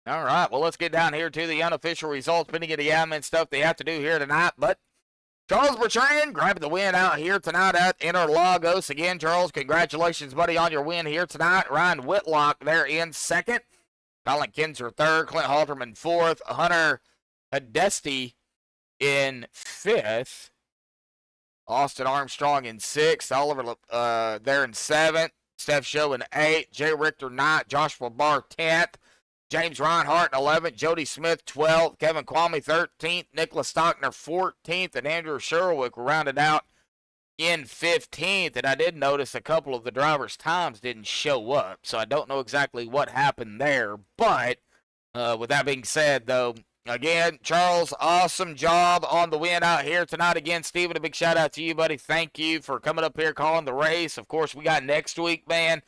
All right. Well, let's get down here to the unofficial results. Many of the admin stuff they have to do here tonight, but Charles Bertrand grabbing the win out here tonight at Interlogos. Again, Charles, congratulations, buddy, on your win here tonight. Ryan Whitlock there in second. Colin Kinzer third, Clint Halterman fourth, Hunter Hadesti in fifth, Austin Armstrong in sixth, Oliver there in seventh, Steph Show in eighth, Jay Richter ninth, Joshua Barr 10th, James Reinhart in 11th, Jody Smith 12th, Kevin Kwame 13th, Nicholas Stockner 14th, and Andrew Surowiec rounded out in 15th. And I did notice a couple of the drivers' times didn't show up, so I don't know exactly what happened there. But with that being said, though, again, Charles, awesome job on the win out here tonight. Again, Steven, a big shout out to you, buddy. Thank you for coming up here calling the race. Of course, we got next week, man.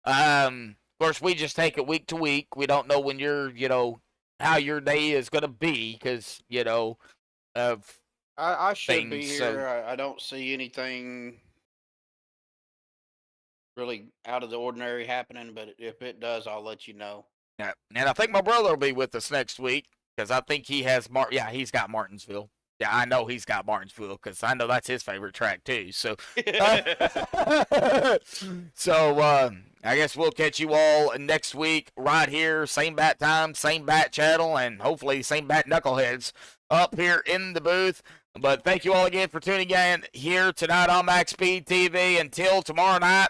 Of course, we just take it week to week. We don't know when how your day is going to be because, of I should things, be here. so- I don't see anything really out of the ordinary happening, but if it does, I'll let you know. Yeah, and I think my brother will be with us next week because I think he has he's got Martinsville. Yeah, I know he's got Martinsville because I know that's his favorite track too. So, I guess we'll catch you all next week right here, same bat time, same bat channel, and hopefully same bat knuckleheads up here in the booth. But thank you all again for tuning in here tonight on MaxspeedTV. Until tomorrow night,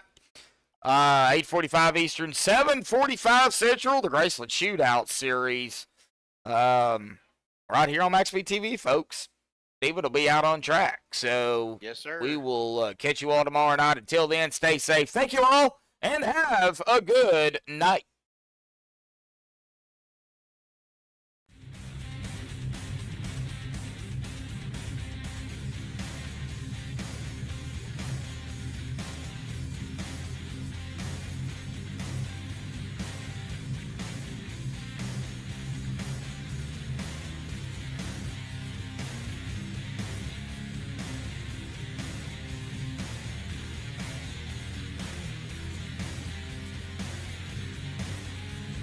8:45 Eastern, 7:45 Central, the Graceland Shootout Series. Right here on MaxspeedTV, folks. Steven will be out on track. So Yes, sir. we will catch you all tomorrow night. Until then, stay safe. Thank you all, and have a good night.